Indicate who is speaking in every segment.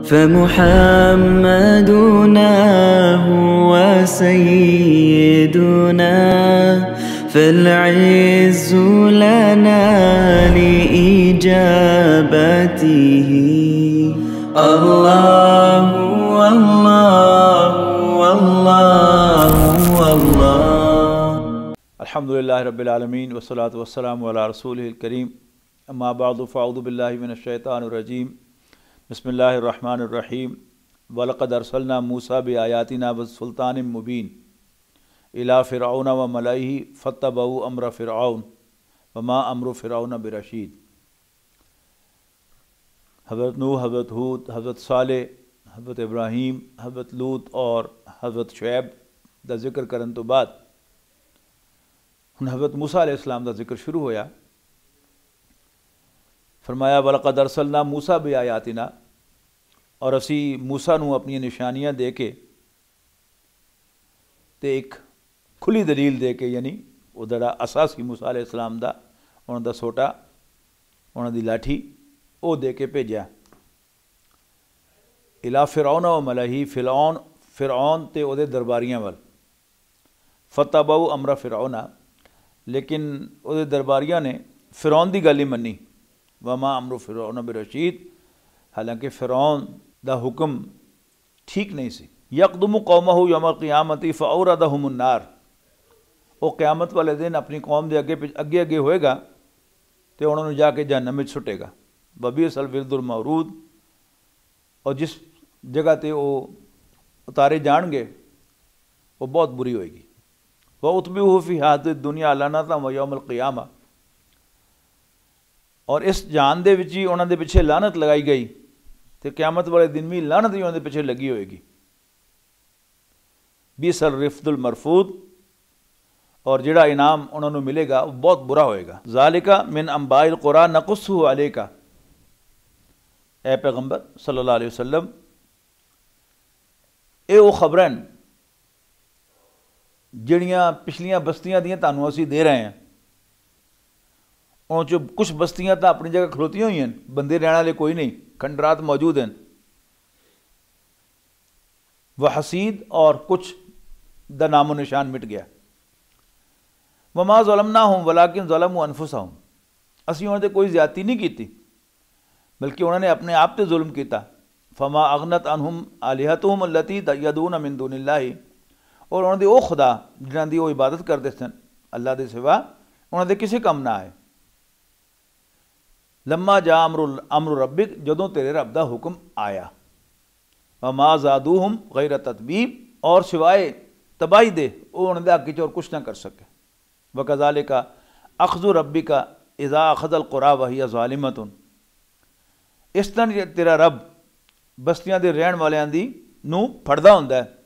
Speaker 1: फमुहम्मदुना हुवा सय्यिदुना फल्इज़्ज़ु लना लिइजाबतिही अल्लाहु अल्लाहु अल्लाहु अल्लाह।
Speaker 2: अल्हम्दुलिल्लाहि रब्बिल आलमीन वस्सलातु वस्सलामु अला रसूलिहिल करीम अम्मा बअदु फ़अऊज़ु बिल्लाहि मिनश शैतानिर रजीम बिस्मिल्लाहिर रहमानिर रहीम वलक़द अरसलना मूसा बिआयातिना वसुल्तानिम मुबीन इला फ़िरऔन व मलाइही फ़त्तबऊ अम्र फ़िरऔन वमा अम्रु फ़िरऔन बिरशीद। हज़रत नूह, हज़रत हूद, हज़रत सालेह, हज़रत इब्राहीम, हज़रत लूत और हज़रत शुएब का जिक्र करन तो बाद हुण हज़रत मूसा अलैहिस्सलाम का जिक्र शुरू होया। फरमाया वलक़द अरसलना मूसा बिआयातिना, और असी मूसा नूं अपनी निशानियां दे के ते एक खुली दलील दे के, यानी वो जड़ा असासी मूसा अलैहिस्सलाम दा उन्हां दा सोटा उन्हां दी लाठी वो दे के भेजा इला फ़िरऔन व मलाही फ़िरऔन ते उहदे दरबारियां वल फ़त्तबऊ अमर फ़िरऔना, लेकिन उहदे दरबारियां ने फ़िरऔन दी गल ही मन्नी। वमा अमरु फ़िरऔन बिरशीद, हालांकि फ़िरऔन दा हुक्म ठीक नहीं सी। यक़दुमु कौमहु यौमल क़ियामति फ़अौरदहुमुन नार, वो क़यामत वाले दिन अपनी कौम दे अगे अगे होएगा तो उन्होंने जाके जहन्नम में सुटेगा। बबीअसल विर्दुल मवरूद, और जिस जगह ते वो उतारे जाएंगे वो बहुत बुरी होएगी। वह उत्बिहु फ़ी हाज़िहि दुनिया लानतन व यौमल क़ियामा, और इस जान दे विच ही उन्हां दे पिछे लानत लगाई गई तो क़यामत वाले दिन भी लानत ही उन्हां दे पिछे लगी होएगी। बिसल रिफ़दुल मरफूद, और जिहड़ा इनाम उन्होंने मिलेगा वो बहुत बुरा होएगा। ज़ालिका मिन अंबाइल क़ुरा नक़ुस्सुहु अलैका, ए पैगंबर सल्लल्लाहु अलैहि वसल्लम, ये वो खबरां जिहड़ियां पिछलियां बस्तियां दियां तुहानूं असीं दे रहे हैं। उन चो कुछ बस्तियां तो अपनी जगह खलोतियां हुई हैं, बंदे रहने वाले कोई नहीं, खंडरात मौजूद हैं। वह हसीद, और कुछ दा नामो निशान मिट गया। वमा ज़लमनाहुम वलाकिन ज़लमू अनफुसहुम, असीं उन्हां ते कोई ज़्यादती नहीं की, बल्कि उन्होंने अपने आप ते जुल्म किया। फमा अगनत अनहुम आलिहतुहुम अल्लती यदून मिन दुनिल्लाहि, और उन्होंने वो खुदा जिन्हां दी वो इबादत करते सन अल्लाह के सिवा उन्होंने किसी कम ना आए। लम्मा जा अमरु रब्बिक, जदों तेरे रब दा हुक्म आया। वमा ज़ादूहुम गैर ततबीब, और सिवाए तबाही दे वो उन्होंने हक़ च और कुछ ना कर सके। वकज़ालिका अख़्ज़ु रब्बिका इज़ा अख़ज़ल क़ुरा वहिय ज़ालिमतुन, इस तरह तेरा रब बस्तियां दे रहन वालियां दी नूं फड़दा हुंदा है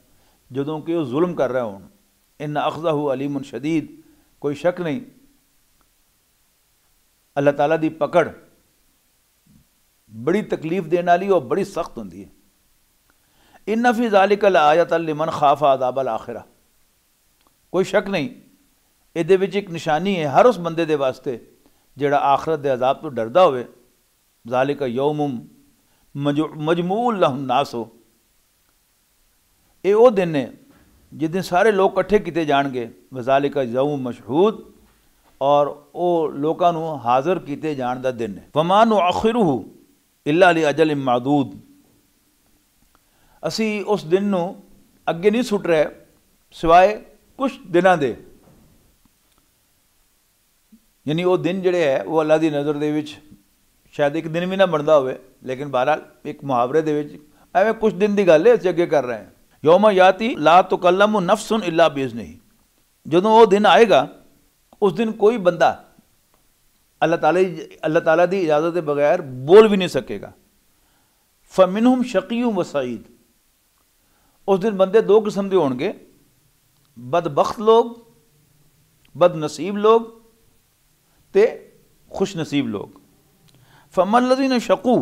Speaker 2: जदों कि वो जुल्म कर रहे होण। इन्न अख़ज़हु अलीमुन शदीद, कोई शक नहीं अल्लाह ताला दी पकड़ बड़ी तकलीफ देने वाली और बड़ी सख्त होंदी है। इन्न फ़ी ज़ालिका लआयतन लिमन खाफ़ अज़ाबल आखिरा, कोई शक नहीं इहदे विच एक निशानी है हर उस बंदे दे वास्ते जिहड़ा आखिरत दे अज़ाब तो डरदा होवे। ज़ालिका यौमुम मजमूउन लहुन नास, ये वो दिन है जिस दिन सारे लोग इकट्ठे किए जाएंगे। वज़ालिका यौम मशहूद, और वो लोगों को हाज़र किए जाने का दिन है। वमा नुअख़िरुहु इल्ला लिअजलिन मअदूद, असी उस दिन नूं अगे नहीं सुट रहे सिवाय कुछ दिनों दे, यानी वो दिन जिहड़े है वो अल्लाह की नज़र दे विच शायद एक दिन भी ना बनता हो, लेकिन बहरहाल एक मुहावरे दे विच एवें कुछ दिन की गल है असीं अगे कर रहे हैं। यौम याती ला तुकल्लमु नफ्सुन इल्ला बिइज़्निही, जदों वो दिन आएगा उस दिन कोई बंदा अल्लाह ताला की इजाज़त के बगैर बोल भी नहीं सकेगा। फ़मिनहुम शक़िय्युन व सईद, उस दिन बंदे दो किस्म के होंगे, बदबख्त लोग, बदनसीब लोग ते खुश नसीब लोग। फ़मल्लज़ीन शक़ू,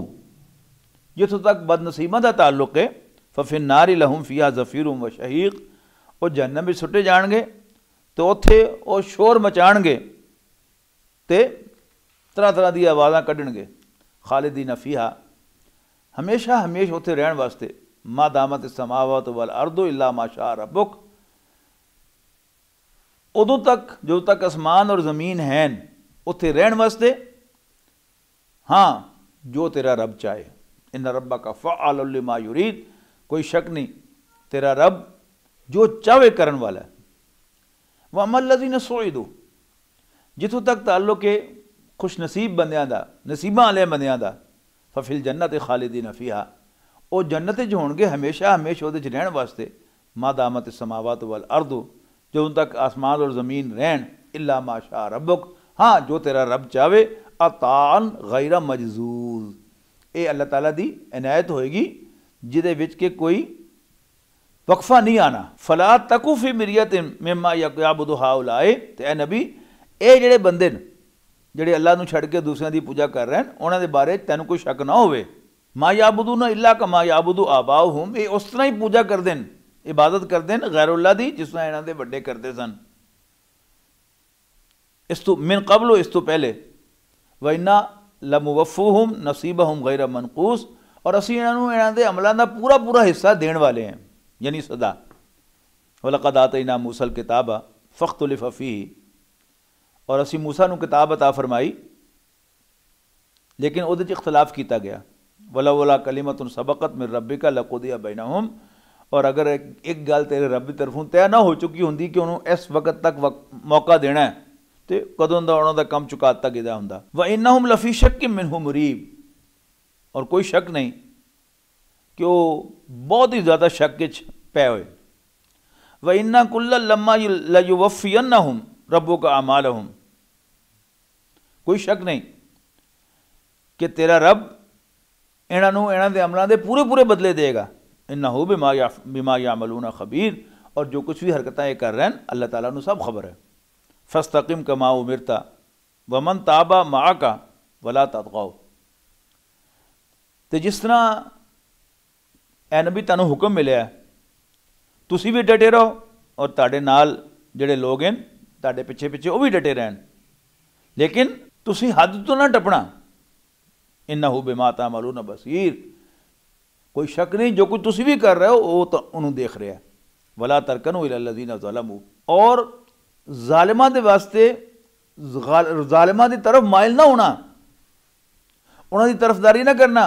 Speaker 2: जिथों तक बदनसीबा का ताल्लुक है, फ़फ़िन नारि लहुम फ़ीहा ज़फ़ीरुन व शहीक़, वो जहन्नम में सुटे जाएंगे तो उत्थे वो शोर मचाएंगे तो तरह तरह की आवाज़ां कढ़णगे। खालिदीन फ़ीहा, हमेशा हमेश उत्थे रहन वास्ते, मा दामत समावत वल अर्दो इल्ला मा शा रब्बुक, उदों तक जो तक आसमान और ज़मीन हैं उत्थे रहन वास्ते, हाँ जो तेरा रब चाहे। इन रब्बा का फ़अल लिमा युरीद, कोई शक नहीं तेरा रब जो चाहे करन वाला है। वह अमल लज़ीन सुईदू, जिथों तक ताल्लुक है खुश नसीब बंदियां दा, नसीबा वाले बंदियां दा, फफिल जन्नत खालिदीन फ़ीहा, वो जन्नत च होणगे हमेशा हमेशा उहदे च रहण वास्ते। मा दामत समावात वल अर्दु, जो तक आसमान और ज़मीन रहन, इल्ला मा शा रब्बुक, हाँ जो तेरा रब चाहे। अतान गैर मजजूज, ये अल्लाह ताला दी इनायत होएगी जिदे विच के कोई वक्फा नहीं आना। फला तकू फी मिरियत मिम्मा याबुदु हाउलाए, ते ए नबी ये जेड़े बंदे ने ਜਿਹੜੇ अल्लाह ਨੂੰ ਛੱਡ ਕੇ ਦੂਸਰਿਆਂ ਦੀ ਪੂਜਾ ਕਰ ਰਹੇ ਹਨ, ਉਹਨਾਂ ਦੇ ਬਾਰੇ ਤੈਨੂੰ ਕੋਈ ਸ਼ੱਕ ਨਾ ਹੋਵੇ। ਮਾ ਯਾਬੁਦੂਨ ਇਲਾ ਕਮਾ ਯਾਬੁਦੂ ਆਬਾਉਹੁਮ, ਇਹ ਉਸ ਤਰ੍ਹਾਂ ਹੀ ਪੂਜਾ ਕਰਦੇ ਨੇ, ਇਬਾਦਤ ਕਰਦੇ ਨੇ ਗੈਰੁल्लाह ਦੀ, ਜਿਸ ਤਰ੍ਹਾਂ ਇਹਨਾਂ ਦੇ ਵੱਡੇ ਕਰਦੇ ਸਨ। ਇਸ ਤੋਂ ਮਿਨ ਕਬਲੋ, ਇਸ ਤੋਂ ਪਹਿਲੇ, व इन्ना लमुवफ़ूहुम नसीबहुम गैर मनकूस, और असी इन्हां दे अमलों का पूरा पूरा हिस्सा देने वाले हैं, यानी सदा। वलक़द आतैना मूसल किताबा फ़ख्तुलिफ़ फ़ीही, और असी मूसा नूं किताब अता फरमाई लेकिन उहदे च इख्तलाफ किया गया। वलौला कलिमतुन सबक़त मिन रब्बिका लक़ुदिया बैनहुम, और अगर एक गल तेरे रब की तरफों तय ना हो चुकी होंदी कि उन्होंने इस वक्त तक मौका देना है, तो कदों का उन्होंने काम चुका दिता गया होंदा। व इन्नहुम लफ़ी शक्क मिन्हु मुरीब, और कोई शक नहीं कि वो बहुत ही ज़्यादा शक पै हुए। व इन्ना कुल्लन लम्मा लयुवफ़्फ़ियन्नहुम रब्बुका अमालहुम, कोई शक नहीं कि तेरा रब इन्हां दे अमलों के पूरे पूरे बदले देगा। इन्नहु बिमा यामलूना खबीर, और जो कुछ भी हरकतें ये कर रहे हैं अल्लाह ताला नूं सब खबर है। फस्तकिम कमा उमिरता वमन ताबा माका वला ततगाओ, तो जिस तरह ए नबी तुहानूं हुक्म मिलिया तुसीं भी डटे रहो, और तुहाडे नाल जिहड़े लोग हैं तुहाडे पिछे पिछे वो भी डटे रहन, लेकिन तुसीं हद तो ना टपना। इन्नहु बिमा तामलून बसीर, कोई शक नहीं जो कुछ तुसीं भी कर रहे हो वो तो उन्होंने देख रहा है। वला तरकनू इला लज़ीना ज़लमू, और ज़ालिमां दे वास्ते ज़ालिमां दी तरफ माइल ना होना, उन्हां दी तरफदारी ना करना।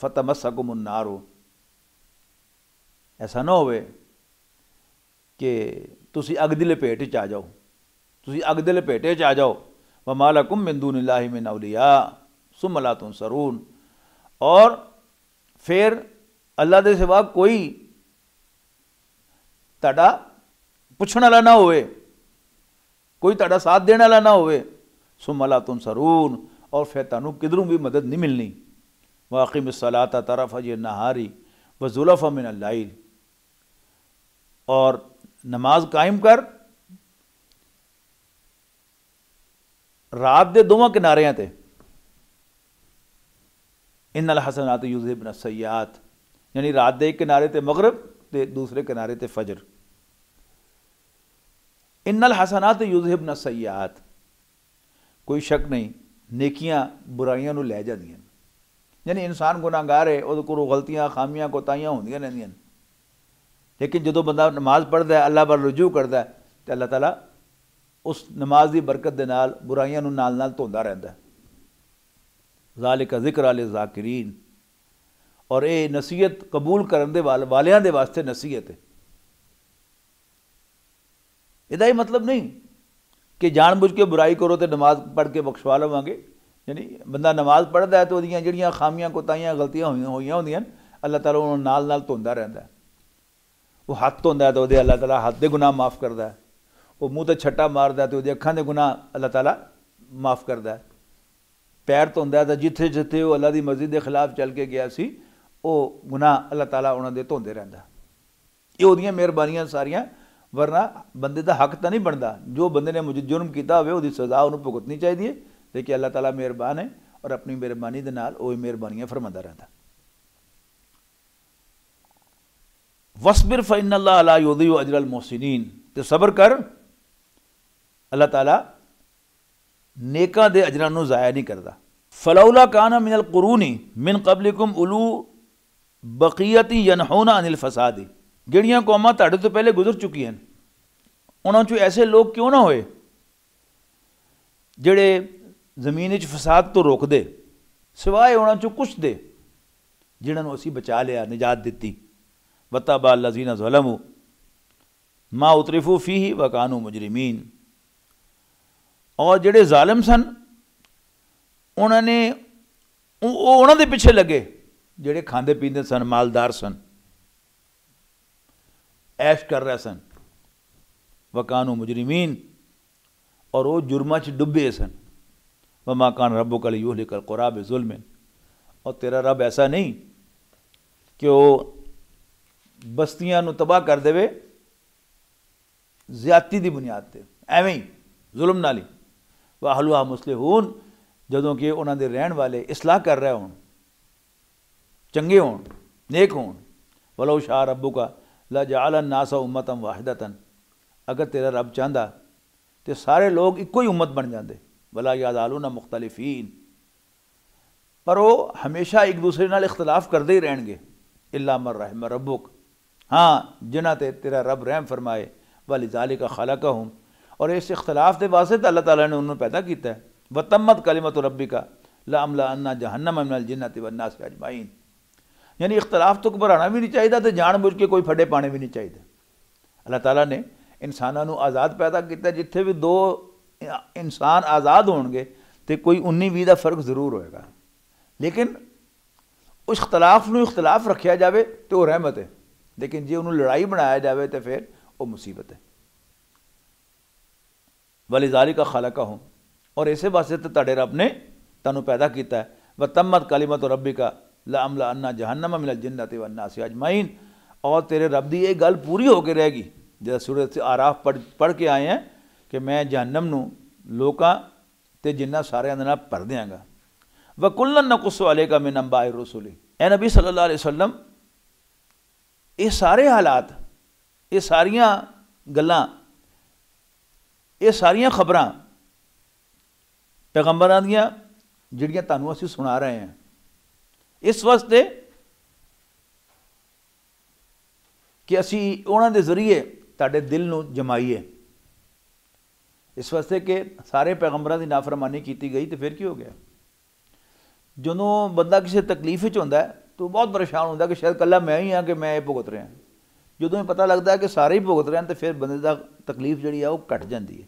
Speaker 2: फतमस्सकुमुन नारो, ऐसा ना होवे कि तुसीं अग दी लपेट च आ जाओ, तुसीं अग दे लपेटे च आ जाओ। वमा लकुम मिन दूनिल्लाहि मिन औलिया सुम्मा ला तुनसरून, और फिर अल्लाह दे सिवा कोई तुहाडा पुछण वाला ना होवे, कोई तुहाडा साथ देने वाला ना होवे। सुम्मा ला तुनसरून, और फिर तुहानूं किधरों भी मदद नहीं मिलनी। वाक़िमिस सलाता तरफ़य नहारी व ज़ुलफ़ा मिनल लैल, और नमाज कायम कर रात दे दोवां किनारियां ते। इन्नल हसनात युज़हिबन सय्यात, यानी रात दे एक किनारे ते मगरिब ते दूसरे किनारे ते फजर। इन्नल हसनात युज़हिबन सय्यात, कोई शक नहीं नेकियां बुराइयां नूं लै जांदियां, यानी इंसान गुनाहगार है, उहदे कोलों गलतियां खामियां कोताहियां होंदियां रहंदियां, लेकिन जो बंदा नमाज पढ़ता है अल्लाह पर रुजू करता है तो अल्लाह ताला उस नमाज की बरकत के नाल बुराइयां नूं नाल नाल धोंदा रहंदा है। ज़ालिका ज़िक्रा लिज़ाकिरीन, और ये नसीहत कबूल करन दे वालियां दे वास्ते नसीहत है। इहदा ये मतलब नहीं कि जानबूझ के बुराई करो तो नमाज पढ़ के बख्शवा लवांगे, यानी बंदा नमाज पढ़ता है तो उहदियां जिहड़ियां खामियां कोताहियां गलतियां होईयां होंदियां अल्लाह ताला उन्हां नाल नाल धोंदा रहंदा है। वो हाथ धोंदा है तो उहदे अल्लाह ताला हाथ दे गुनाह माफ़ करता है, वो मूँह ते छट्टा मारदा है तो उहदी अखां दे गुनाह अल्लाह ताला माफ़ करता है। पैर धोंदा है तो जिथे जिथे वो अल्लाह की मस्जिद के खिलाफ चल के गया सी वो गुनाह अल्लाह ताला उन्हां दे धोंदे रहंदा। ये उहदियां मेहरबानियां सारियां, वरना बंदे का हक तो नहीं बनता। जो बंदे ने मुझे जुर्म किया हो उसकी सज़ा उन्होंने भुगतनी चाहिए, लेकिन अल्लाह ताला मेहरबान है और अपनी मेहरबानी के नाल वो मेहरबानियां फरमाता रहता। वस्बिर फ़इन्नल्लाह ला युज़िउ अजरल मुहसिनीन, तो सब्र कर, अल्लाह ताला नेकां दे अजरां नूं ज़ाया नहीं करता। फलौला काना मिनल कुरूनी मिन कबलिकुम उलू बकीयती यनहूना अनिल फसादी, ਜਿਹੜੀਆਂ ਕੌਮਾਂ ਤੁਹਾਡੇ ਤੋਂ ਪਹਿਲੇ ਗੁਜ਼ਰ ਚੁੱਕੀਆਂ ਉਹਨਾਂ 'ਚੋਂ ਐਸੇ ਲੋਕ ਕਿਉਂ ਨਾ ਹੋਏ ਜਿਹੜੇ ਜ਼ਮੀਨ ਵਿੱਚ ਫਸਾਦ ਤੋਂ ਰੋਕਦੇ, ਸਿਵਾਏ ਉਹਨਾਂ 'ਚੋਂ ਕੁਛ ਦੇ ਜਿਨ੍ਹਾਂ ਨੂੰ ਅਸੀਂ ਬਚਾ ਲਿਆ, ਨਿਜਾਤ ਦਿੱਤੀ। वत्तबा लज़ीना ज़लमू मा उतरिफू फ़ीही व कानू मुजरिमीन, और ਜਿਹੜੇ ਜ਼ਾलिम ਸਨ ਉਹਨਾਂ ਨੇ ਉਹਨਾਂ ਦੇ ਪਿੱਛੇ ਲੱਗੇ ਜਿਹੜੇ ਖਾਂਦੇ ਪੀਂਦੇ ਸਨ, ਮਾਲਦਾਰ ਸਨ, ऐश कर रहे सन। वकानू मुजरिमीन, और वो जुर्मा च डुबे सन। वमा कान रब्बुका लियुहलिकल क़ुरा बिज़ुल्मिन, और तेरा रब ऐसा नहीं कि वो बस्तियां नूं तबाह कर देवे ज़्यादती दी बुनियाद ते, एवें ही जुल्म नाल ही। व अहलुहा मुस्लिहून, जदों कि उन्हां दे रहण वाले इसलाह कर रहे होण, चंगे होण, नेक होण। वलो शाह रब्बुका ला जअलन नासा उम्मतन वाहिदतन, अगर तेरा रब चाहता तो सारे लोग इको ही उम्मत बन जाते। वला यज़ालूना मुख्तलिफीन, पर वो हमेशा एक दूसरे नाल इख्तलाफ करते ही रहेंगे। इल्ला मन रहम रब्बुक, हाँ जिन्हां ते तेरा रब रहम फरमाए। वलिज़ालिका खलक़हुम, और इस इख्तलाफ के वास्ते तो अल्लाह ताला ने उन्होंने पैदा किया है। वतम्मत कलिमतु रब्बिका लअमलअन्ना जहन्नम मिनल जिन्नति वन्नास अजमाइन, यानी इख्तलाफ तो घबराना भी नहीं चाहिए, तो जानबूझ के कोई फड्डे पाने भी नहीं चाहिए। अल्लाह ताला ने इंसानों को आज़ाद पैदा किया, जिथे भी दो इंसान आज़ाद होंगे तो कोई 19-20 का फर्क जरूर होएगा, लेकिन उस इख्तलाफ में इख्तलाफ रखा जाए तो वह रहमत है, लेकिन जो उन्होंने लड़ाई बनाया जाए तो फिर वो मुसीबत है। वलिज़ालिका खलक़हुम, और इसे वास्ते तो तुहाडे रब ने तुहानूं पैदा किया है। वतम्मत कलिमतु रब्बिका लअमलअन्ना जहन्नम मिनल जिन्नति वन्नास अजमाइन, और तेरे रब की ये गल पूरी होकर रहेगी। जैसे सूरत से आराफ पढ़ के आए हैं कि मैं जहन्नम नूं लोकां ते जिन्ना सारे नाल भर देंगा। व कुल्लन नकुस्सु अलैका मिन अंबाइ रुसुली, ए नबी सल्लल्लाहु अलैहि वसल्लम ये सारे हालात, ये सारियां गल्लां, ये सारियां खबरां पैगंबरां दियां जिहड़ियां तुहानूं असीं सुना रहे हैं, इस वास्ते कि असी उन्हां दे जरिए तुहाडे दिल नूं जमाईए। इस वास्ते कि सारे पैगंबरां दी नाफरमानी की गई तो फिर की हो गया। जदों बंदा किसी तकलीफ विच हुंदा है तो बहुत परेशान होंदा कि शायद कल्ला मैं ही हाँ कि मैं ये भुगत रहा। जदों पता लगता है कि सारे ही भुगत रहे हैं तो फिर बंदे दा तकलीफ जिहड़ी है वो घट जाती है।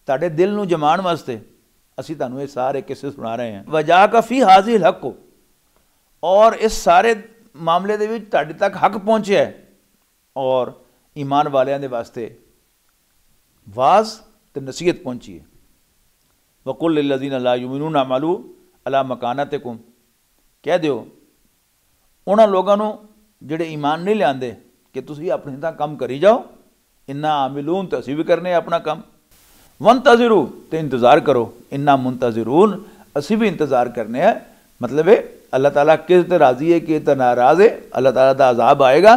Speaker 2: तुहाडे दिल नूं जमाण वास्ते असी तुहानूं ये सारे किस्से सुना रहे हैं। वजा का फी हाजिल हक को, और इस सारे मामले दे विच तुहाडे तक हक पहुँचा है, और ईमान वालियां दे वास्ते वाज ते नसीहत पहुँची है। वकुल लिल्लज़ीना ला युमिनूना अमलू अला मकानतिकुम, कह दिओ उन्हां लोगों नूं जिहड़े ईमान नहीं लिआंदे कि तुसीं अपनी तां काम करी जाओ, इन्ना आमिलून तो असीं भी करने अपना काम। वंतज़िरू, तो इंतज़ार करो, इन्ना मुंतज़िरून, असी भी इंतज़ार करने हैं। मतलब है अल्लाह ताला किस ते राज़ी है कि ते नाराज़ है। अल्लाह ताला दा अज़ाब आएगा,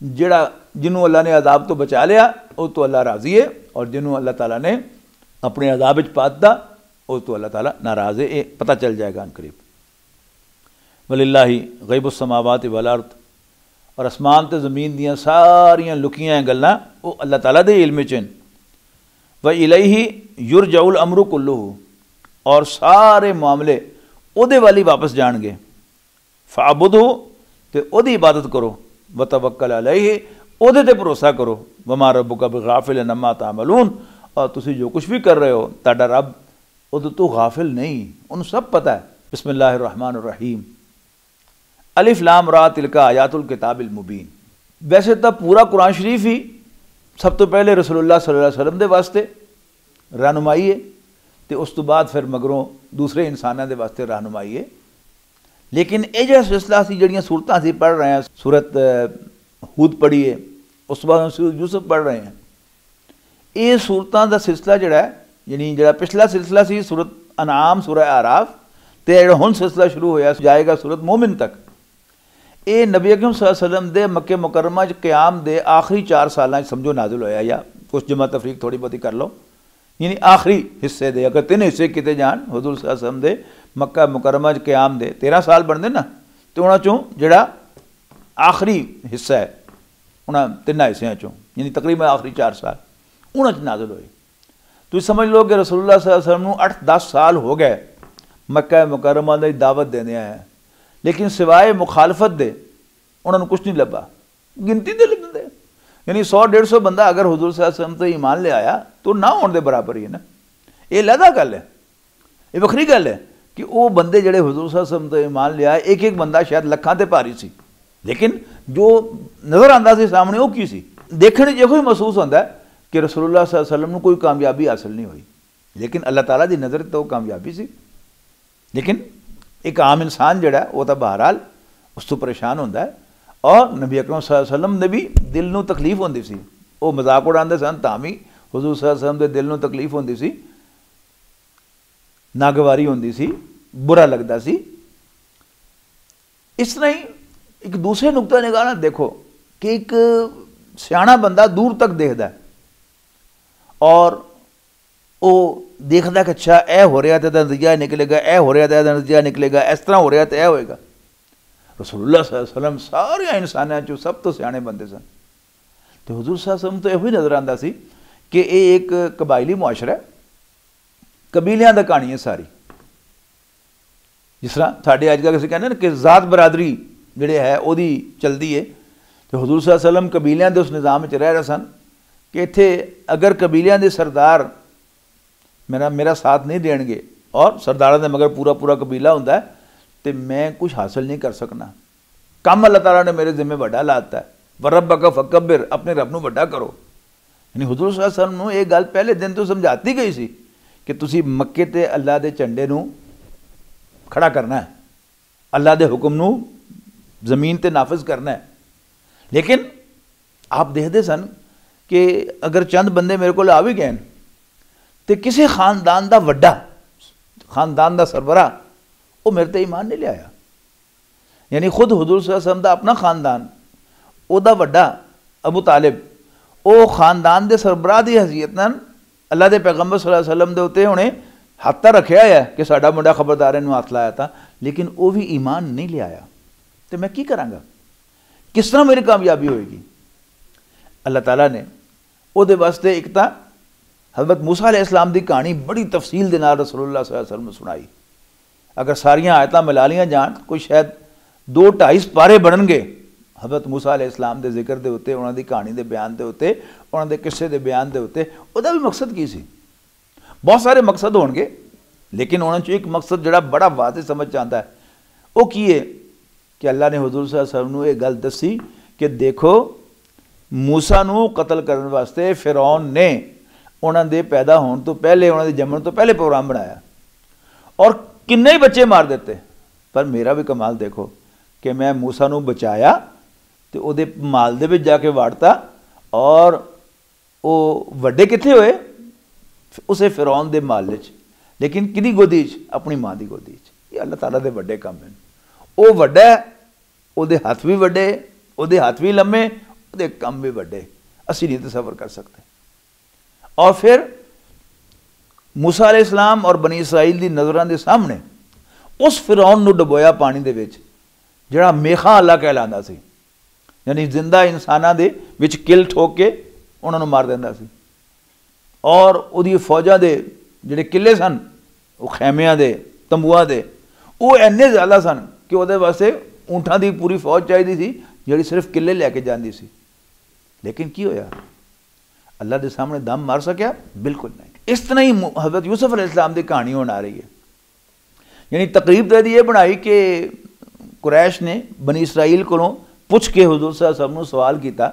Speaker 2: जिहड़ा जिन्हों अल्लाह ने अज़ाब तो बचा लिया वो तो अल्लाह राज़ी है, और जिन्हों अल्लाह ताला ने अपने अज़ाब विच पा दित्ता वो तो अल्लाह ताला नाराज़ है। ये पता चल जाएगा अनकरीब। वलिल्लाहि गैबुस समावाति वल अर्द, और आसमान ते ज़मीन दियां सारियां लुकियां गल्लां वो अल्लाह ताला दे इल्म च हन। व इलैहि युरजउल अमरु कुल्लुहु, और सारे मामले उहदे वाली वापस जाणगे। फअबुदहु, ते उहदी इबादत करो। व तवक्कल अलैहि, उहदे ते भरोसा करो। वमा रब्बुका बिगाफिलिन अम्मा तामलून, और तुसीं जो कुछ भी कर रहे हो तुहाडा रब उहदे तो गाफिल नहीं, उन्हें सब पता है। बिस्मिल्लाहिर रहमानिर रहीम। अलिफ लाम रा तिलका आयातुल किताबिल मुबीन। वैसे तो पूरा कुरान शरीफ ही सब तो पहले रसूलुल्लाह सल्लल्लाहु अलैहि वसल्लम दे वास्ते रहनुमाई है, तो उस तो बाद फिर मगरों दूसरे इंसानों के वास्ते रहनुमाई है। लेकिन ये जो सिलसिला असीं जिहड़ियां सूरतां असीं पढ़ रहे हैं, सूरत हूद पढ़ी है, उस तो बाद सूरत यूसुफ पढ़ रहे हैं, ये सूरतां दा सिलसिला जिहड़ा है, यानी जिहड़ा पिछला सिलसिला सी सूरत अनाम सूरह आराफ, तो जिहड़ा हुण सिलसिला शुरू होया जाएगा सूरत मोमिन तक। ये नबी अकरम सल्लल्लाहु अलैहि वसल्लम दे मक्के मुकरमा क़याम दे आखिरी 4 साल समझो नाज़िल होया, या कुछ जमा तफरीक थोड़ी बहुती कर लो, यानी आखिरी हिस्से दे अगर 3 हिस्से किते जान हुजूर सल्लल्लाहु अलैहि वसल्लम दे मक्का मुकरमा च क़याम दे 13 साल बनते ना, तो उन्हां चों जिहड़ा आखिरी हिस्सा है उन्हां 3 हिस्सियां चों यानी तकरीबन आखिरी 4 साल उन्हां च नाज़िल होए। तुसीं समझ लो कि रसूलुल्लाह सल्लल्लाहु अलैहि वसल्लम नूं 8-10 साल हो गए मक्का मुकरमा दी दावत देंदे आए, लेकिन सिवाए मुखालफत दे उन्हां नूं कुछ नहीं लभा। गिनती दे लगदे यानी 100-150 बंदा अगर हुजूर सल्लल्लाहु अलैहि वसल्लम ते ईमान ले आया तो ना होने दे बराबर ही है ना। ये लहदा गल है, ये वखरी गल है कि वो बंदे जड़े हुजूर सल्लल्लाहु अलैहि वसल्लम ते ईमान ले आए एक एक बंदा शायद लखां ते भारी सी, लेकिन जो नज़र आंदा सी सामने वो की सी देखने जो ही महसूस होंदा है कि रसूलुल्लाह सल्लल्लाहु अलैहि वसल्लम नूं कोई कामयाबी हासिल नहीं हुई, लेकिन अल्लाह ताला दी नज़र तो कामयाबी सी। लेकिन एक आम इंसान जड़ा वो तो बहरहाल उस तो परेशान होंदा है। और नबी अकरम सल्लल्लाहु अलैहि वसल्लम ने भी दिल नूं तकलीफ होंदी सी, वो मजाक उड़ाते सन तां भी हुजूर सल्लल्लाहु अलैहि वसल्लम दे दिल नूं तकलीफ होंदी सी, नागवारी होंदी सी, बुरा लगता सी। इस तरह ही एक दूसरे नुकता निगाह नाल देखो कि एक सियाणा बंदा दूर तक देखता है और वो देखता कि अच्छा ए हो रहा तो नतीजा निकलेगा, ए हो रहा तो नतीजा निकलेगा, इस तरह हो रहा तो यह होएगा। रसूलुल्लाह सल्लल्लाहु अलैहि वसल्लम सारे इंसानों चो सब तो सियाणे बंदे सन, तो हुजूर सल्लल्लाहु अलैहि वसल्लम तो यही नज़र आता सी कि ये एक कबायली मुआशरा है, कबीलियां दी कहानी है सारी। जिस तरह साढ़े अजकल असीं कहने ना कि जात बरादरी जिहड़े है ओहदी चलदी है, तो हुजूर सल्लल्लाहु अलैहि वसल्लम कबीलियां दे उस निज़ाम च रह रहे सन कि इत्थे अगर कबीलियां दे सरदार मेरा साथ नहीं देंगे और सरदारां दे मगर पूरा पूरा कबीला हुंदा है तो मैं कुछ हासिल नहीं कर सकना। काम अल्लाह ताला ने मेरे जिम्मे वड्डा लाता है, वरब्बका फकब्बिर, अपने रब नूं वड्डा करो। यानी हुजूर सल्लल्लाहु अलैहि वसल्लम नूं ये गल पहले दिन तो समझाती गई सी कि तुसी मक्के ते अल्लाह दे झंडे नूं खड़ा करना है, अल्लाह दे हुक्म नूं ज़मीन ते नाफिज करना है। लेकिन आप देखते सन कि अगर चंद बंदे मेरे को आ भी गए तो किसी खानदान का वड्डा खानदान का सरबराह वो मेरे ते ईमान नहीं लिया। यानी खुद हुजूर सल्लल्लाहु अलैहि वसल्लम का अपना खानदान ओदा वड्डा अबू तालिब वो खानदान के सरबराह की हैसियत नाल अल्लाह के पैगंबर सल्लल्लाहु अलैहि वसल्लम के उत्ते उन्हें हथ तो रखा है कि साडा मुंडा खबरदार इन्हूं हथ लाया था, लेकिन वो भी ईमान नहीं लिया। तो मैं की करांगा, किस तरह मेरी कामयाबी होएगी। अल्लाह ताला ने उहदे वास्ते एक तो हज़रत मूसा अलैहिस्सलाम की कहानी बड़ी तफसील के नाल रसूलुल्लाह सल्लल्लाहु अलैहि वसल्लम सुनाई। अगर सारियां आयतां मिला लियां जान कोई शायद 2-2.5 पारे बनणगे हज़रत मूसा अलैहिस्सलाम के जिक्र के उत्ते, उन्हां दी कहानी के बयान के उत्ते, उन्हां दे किस्से के बयान के उत्ते। उहदा भी मकसद की सी, बहुत सारे मकसद होणगे, लेकिन उन्हां चों एक मकसद जिहड़ा बड़ा वाज़ेह समझ आता है वो की है कि अल्लाह ने हुजूर सल्लल्लाहु अलैहि वसल्लम नूं ये गल दसी कि देखो मूसा नूं कतल करने वास्ते फिरौन ने उन्हां दे पैदा होने तो पहले, उन्हां दे जम्मण तो पहले प्रोग्राम बनाया और किन्ने ही बच्चे मार देते। पर मेरा भी कमाल देखो कि मैं मूसा नूं बचाया तो उहदे माल दे विच जाके वाड़ता और वो वड्डे कित्थे होए उसे फिरौन दे माल विच, लेकिन किहदी गोदी च, अपनी मां दी गोदी च। ये अल्लाह ताला दे वड्डे काम हैं। वो वड्डा उहदे हथ भी वड्डे, उहदे हथ भी लम्मे, उहदे काम भी वड्डे, असीं नहीं तसव्वुर कर सकते। और फिर मूसा अलैहिस्सलाम और बनी इसराइल की नज़रां दे सामने उस फिरौन नूं डुबोया पानी दे विच जिहड़ा मेखा अल्लाह कहलांदा सी, यानी जिंदा इंसानां दे विच किल ठोक के उन्हां नूं मार दिंदा सी। और उहदी फौजां दे जिहड़े किले सन वो खैमियां दे तंबूआं दे वो इन्ने ज़्यादा सन कि उहदे वास्ते ऊंठां दी पूरी फौज चाहिदी सी जिहड़ी सिर्फ किले लैके जांदी सी। लेकिन की होया, अल्लाह के सामने दम मार सकिया? बिल्कुल नहीं। इस तरह ही हज़रत यूसुफ अलैहिस्सलाम की कहानी होने आ रही है। यानी तकरीब तो ये बनाई कि कुरैश ने बनी इसराइल को पुछ के हुजूर सल्लल्लाहु अलैहि वसल्लम सवाल किया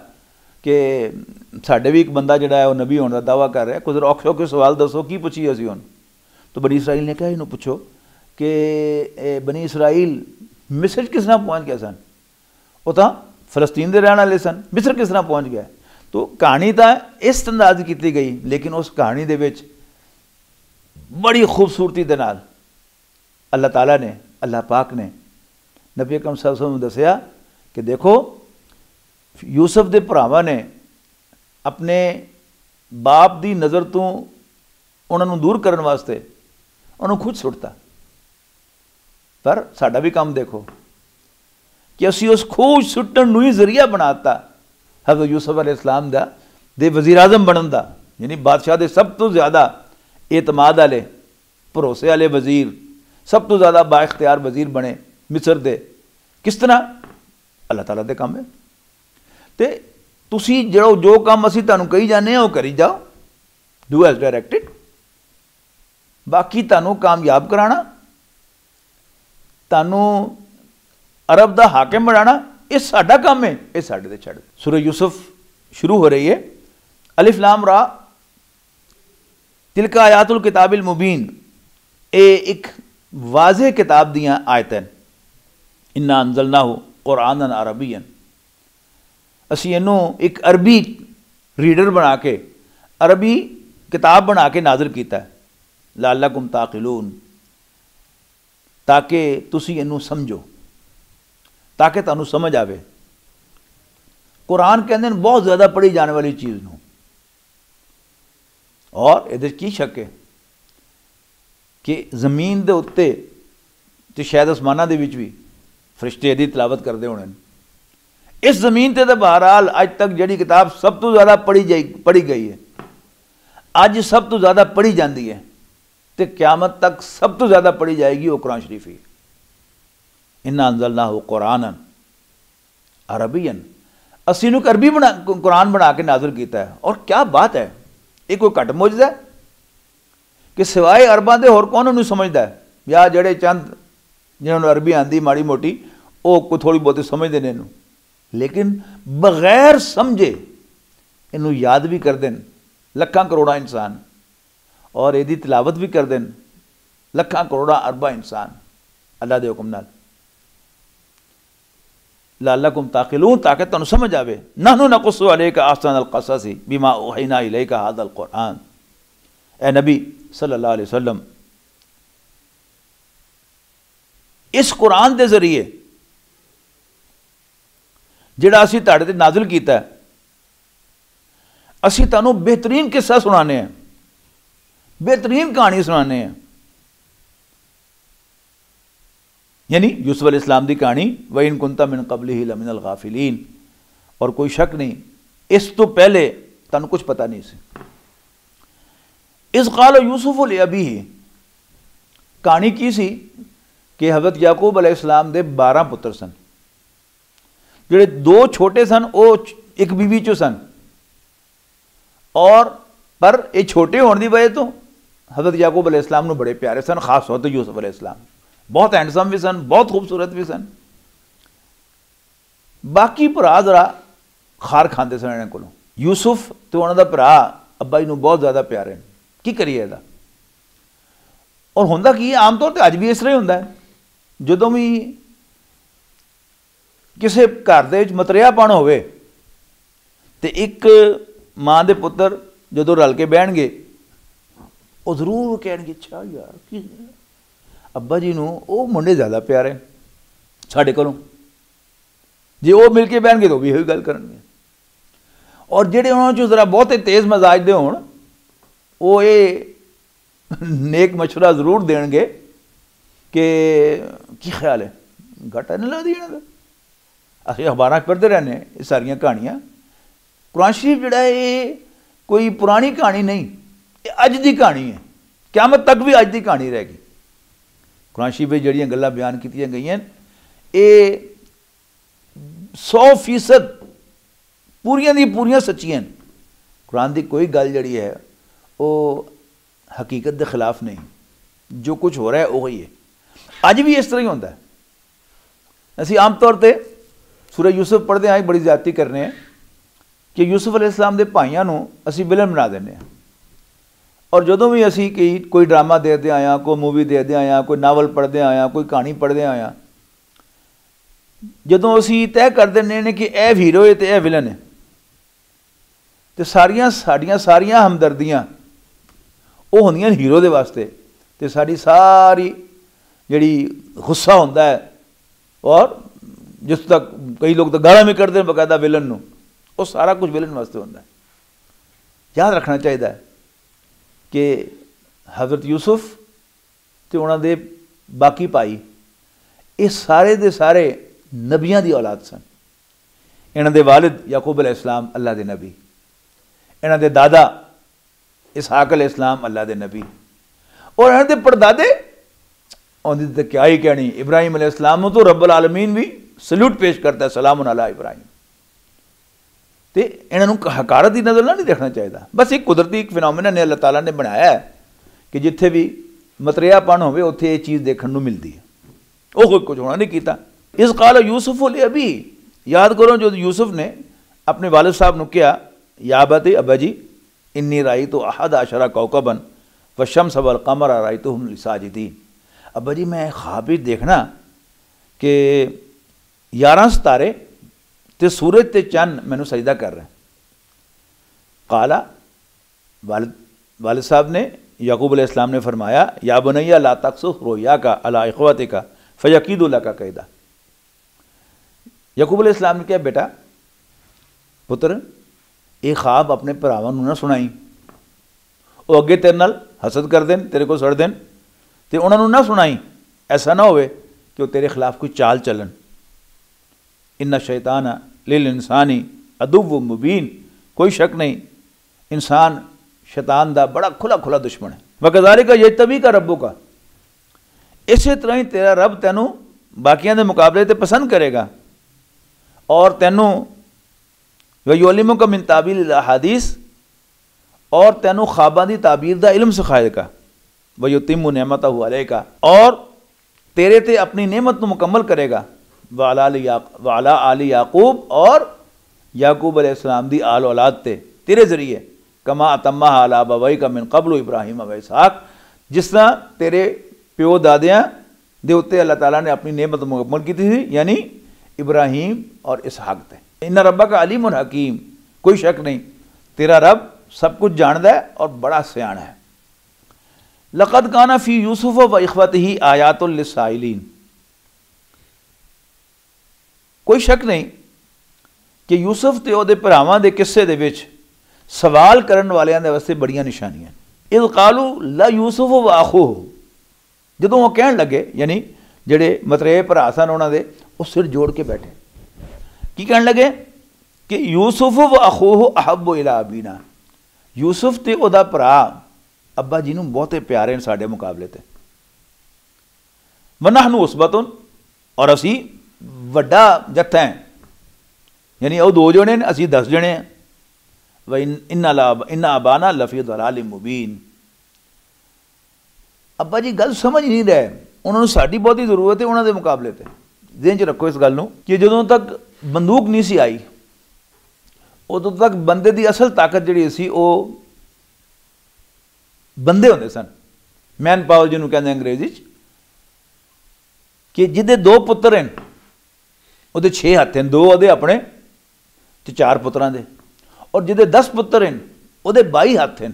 Speaker 2: कि साडे भी एक बंदा जिहड़ा है वो नबी होने का दावा कर रहा है, कुछ औखे औखे सवाल दसो की पुछिए असीं हुण। तो बनी इसराइल ने कहा इन्हूं पुछो कि बनी इसराइल मिस्र किस तरह पहुँच गया सन, वो तो फलस्तीन के रहने वाले सन, मिस्र किस तरह पहुँच गया। तो कहानी तो इस अंदाज की गई, लेकिन उस कहानी दे विच बड़ी खूबसूरती दे नाल अल्लाह ताला ने, अल्लाह पाक ने नबी अकरम सल्लल्लाहु अलैहि वसल्लम दसिया कि देखो यूसुफ दे भरावां ने अपने बाप दी नज़र तो उन्होंने दूर करने वास्ते उन्होंने खुद सुटता। पर साडा भी काम देखो कि असी उस खोज सुटन नूं ही जरिया बनाता हज़रत यूसुफ अलैहिस्सलाम दा दे वज़ीर आज़म बनन दा, यानी बादशाह दे सब तो ज़्यादा एतमाद वाले भरोसे वाले वज़ीर, सब तो ज़्यादा बाइख्तियार वज़ीर बने मिस्र दे। किस तरह? अल्लाह ताला दे काम है। तो तुसी जो काम असी तुहानूं कही जाने वो करी जाओ, डू एज डायरैक्टेड। बाकी तुहानूं कामयाब कराना, तुहानूं अरब दा हाकिम बनाना, ये साडा काम है, ये साडे ते छड्ड। सूरह यूसुफ शुरू हो रही है, अलिफ लाम रा, तिलका आयातुल किताबिल मुबीन। ये एक वाज़ेह किताब दियां आयतां, इन्ना अंज़लनाहु कुरआनन अरबियन। असी इनू एक अरबी रीडर बना के, अरबी किताब बना के नाज़िल कीता है, लअल्लकुम ताक़िलून, ताकि तुसी इनू समझो, ताकि तुहानूं समझ आवे। कुरान कहते हैं बहुत ज़्यादा पढ़ी जाने वाली चीज़ नूं, और इहदे की शक है कि जमीन दे उत्ते ते शायद आसमानां दे विच भी फरिश्ते इहदी तिलावत करते होने। इस जमीन ते बहरहाल अज तक जिहड़ी किताब सब तो ज़्यादा पढ़ी गई है, अज सब तो ज़्यादा पढ़ी जाती है, तो क़यामत तक सब तो ज़्यादा पढ़ी जाएगी वो कुरान शरीफ ही। इन्ना अंज़लनाहु कुरआनन अरबियन, असी नूं अरबी कुरान बना के नाज़िल कीता है। और क्या बात है, ये कोई घट मौजज़ा है कि सिवाए अरबां दे होर कौन उन्हें समझदा है? या जेड़े चंद जिन्होंने अरबी आंदी माड़ी मोटी वो कोई थोड़ी बहुती समझते हैं इनू, लेकिन बगैर समझे इनू याद भी कर देन लखां करोड़ा इंसान, और यदी तिलावत भी कर देन लखां करोड़ा अरबा इंसान अल्लाह दे हुक्म नाल। लअल्लकुम ताक़िलून, ताकि तुहानूं समझ आवे। नहनु नक़ुस्सु अलैका अहसनल क़ससी बिमा औहयना इलैका हाज़ल कुरआन। ए नबी सल्लल्लाहु अलैहि वसल्लम, इस कुरान के जरिए जिहड़ा असीं तुहाडे ते नाज़िल कीता है, असीं तुहानूं बेहतरीन किस्सा सुनाने हैं, बेहतरीन कहानी सुनाने हैं। यानी यूसुफ अलैहिस्सलाम की कहानी, व इन कुंता मिन क़ब्लिही लमिनल गाफिलीन। और कोई शक नहीं, इस तो पहले तुहानूं कुछ पता नहीं सी। इस क़ाल यूसुफ li अबीही, कहानी की सी कि हज़रत याकूब अलैहिस्सलाम दे 12 पुत्र सन, जिहड़े 2 छोटे सन वो एक बीवी चो सन, और पर ये छोटे होने की वजह तो हज़रत याकूब अलैहिस्सलाम नूं बड़े प्यारे सन, खास तौर पर यूसुफ अलैहिस्सलाम। बहुत हैंडसम भी सन, बहुत खूबसूरत भी सन। बाकी भरा जरा खार खाते सन इन्हां कोलों। यूसुफ तो उन्होंने भरा अब्बा जी नूं बहुत ज़्यादा प्यारे, की करिए इहदा। और हुंदा की आम तौर पर अज भी इस तरह ही हुंदा है, जदों भी किसी घर दे विच मतरेआपण होवे ते एक माँ दे पुत्तर जदों रल के बहणगे, वो जरूर कहणगे अच्छा यार की अब्बा जी नूं वो मुंडे ज़्यादा प्यारे साडे कोलों, जे वो मिल के बहणगे तो भी यही गल करनगे। और जिहड़े उन्हां चों जरा बहुते तेज़ मजाज दे होण, वो ये नेक मशवरा जरूर देणगे कि की ख्याल है घाटा नहीं लगदी इन्हां दा। असीं अखबारां पढ़दे रहने ये सारियां कहानियां। कुरान शरीफ जिहड़ा ये कोई पुरानी कहानी नहीं, ये अज दी कहानी है, क़यामत तक भी अज दी कहानी रहेगी। कुरान शरीफ में जिहड़ियां गल्लां बयान कीतियां गईयां ये 100% पूरियां दी पूरियां सच्चियां। कुरान की कोई गल जिहड़ी है वो हकीकत के खिलाफ नहीं, जो कुछ हो रहा है वही है। अज भी इस तरह ही होता है। असीं आम तौर पर सूरह यूसुफ पढ़ते आए बड़ी ज़्यादती करने हैं कि यूसुफ अलैहिस्सलाम के भाइयों नूं असीं विलन बना देने। और जदों भी असीं कोई ड्रामा देखते आया, कोई मूवी देखते आया, कोई नावल पढ़ते आया, कोई कहानी पढ़ते आया, जदों असीं तय कर देने कि यह हीरो है तो यह विलन है, तो सारियां हमदर्दियां वो होंदियां हीरो दे वास्ते, तो सारी जिहड़ी गुस्सा होंदा है, और जिस तक कई लोग तो गालां भी कढ़दे बकायदा विलन नूं, वो सारा कुछ विलन वास्ते होंदा है। याद रखना चाहिए कि हज़रत यूसुफ ते उन्हां दे बाकी भाई ये सारे दे सारे नबियां दी औलाद सन। इन्हां दे वालिद याकूब अलैहिस्सलाम अल्लाह दे नबी, इन्हां दे दादा इसहाक अलैहिस्सलाम अल्लाह दे नबी, और इन्हां दे परदादे उन्दी ते क्या ही कहनी, इब्राहिम अलैहिस्सलाम तो रब्बुल आलमीन भी सल्यूट पेश करता है, सलामुन अला इब्राहिम। तो इन्होंने हकारत की नज़र नहीं देखना चाहिए, बस एक कुदरती एक फिनोमिना ने अल्लाह ताला ने बनाया है कि जिथे भी मतरियापन होवे उत्थे ये चीज़ देखने को मिलती है। वो कोई कुछ होना नहीं किया। इस काल यूसुफ अभी याद करो जो यूसुफ ने अपने वालिद साहब ने किया, या बते अब्बा जी इन्नी राई तो अहद अशरा कौकबन व शम्स वल कमर राई तो हम साजिदीन। अब्बा जी मैं ख्वाब ही देखना कि 11 सितारे ते सूरज ते चंद मैनू सजदा कर रहे। काला वालिद साहब ने याकूब अलैहिस्सलाम ने फरमाया, या बनैया ला तक़सुस रोया का अला इख़्वतिका फ़यकीदु लका कैदा। याकूब अलैहिस्सलाम ने कहा, बेटा पुत्र ये ख्वाब अपने भरावां नूं ना सुनाई, वो अगे तेरे नाल हसद कर देन, तेरे को सड़ देन, तो उन्होंने ना सुनाई। ऐसा ना होवे कि वो तेरे खिलाफ कोई चाल चलन। इन्ना शैतान लिल इंसानी अदुव्व मुबीन, कोई शक नहीं इंसान शैतान दा बड़ा खुला खुला दुश्मन है। वकज़ालिका यज्तबीका रब्बुका, इसे तरह ही तेरा रब तैनू बाकियां दे मुकाबले ते पसंद करेगा और तैनू वयुअल्लिमुका मिन ताबील अहादीस, और तैनू ख्वाबां दी ताबीर दा इल्म सिखाएगा। वयुतिम्मु नेमतहु अलैका, और तेरे ते अपनी नेमत को मुकम्मल करेगा। वाला आली याकूब, और याकूब अलैहिस्सलाम दी आल औलाद ते तेरे जरिए, कमा अतम्मा अला बवई का मिन कबल इब्राहिम व इसहाक, जिस तरह तेरे प्यो दादियाँ दे उत्ते अल्लाह ताला ने अपनी नेमत मुकम्मल की थी, यानी इब्राहिम और इसहाक ते। इन्ना रब्बा का अलीमुन हकीम, कोई शक नहीं तेरा रब सब कुछ जानता है और बड़ा सयाना है। लक़द काना फ़ी यूसुफ़ व इख़्वतिही आयातुल लिस्साइलीन, कोई शक नहीं कि यूसुफ ते ओहदे भरावां दे किस्से दे विच सवाल करन वालियां दे वास्ते बड़ियां निशानियां। इज़ क़ालू ला यूसुफ व अख़ूहु, जदों वो कहण लगे, यानी जेड़े मतरेए भरा सन उन्हां दे, वो सिर जोड़ के बैठे। की कहण लगे कि यूसुफ व अख़ूहु अहब्बु इला अबीना, यूसुफ ते ओहदा भरा अब्बा जी नूं बहुते प्यारे ने साडे मुकाबले ते। व नहनु उसबतुन, और असी वड्डा जत्था है, यानी वो 2 जने ने, असी 10 जने हैं। व इन्ना अबाना लफ़ी दलालिम मुबीन, अब्बा जी गल समझ नहीं रहे, उन्होंने साड़ी बहुती जरूरत है उन्होंने मुकाबले ते। ज़हन च रखो इस गल नूं कि जदों तक बंदूक नहीं सी आई उदों तक बंदे की असल ताकत जिहड़ी सी वो बंदे होंदे सन, मैन पावर जिन्होंने कहते अंग्रेजी कि जिदे 2 पुत्र हैं वो 6 हत्थ हैं, 2 वो अपने ते 4 पुत्रां दे, और जिदे 10 पुत्र हैं वो 22 हत्थ हैं,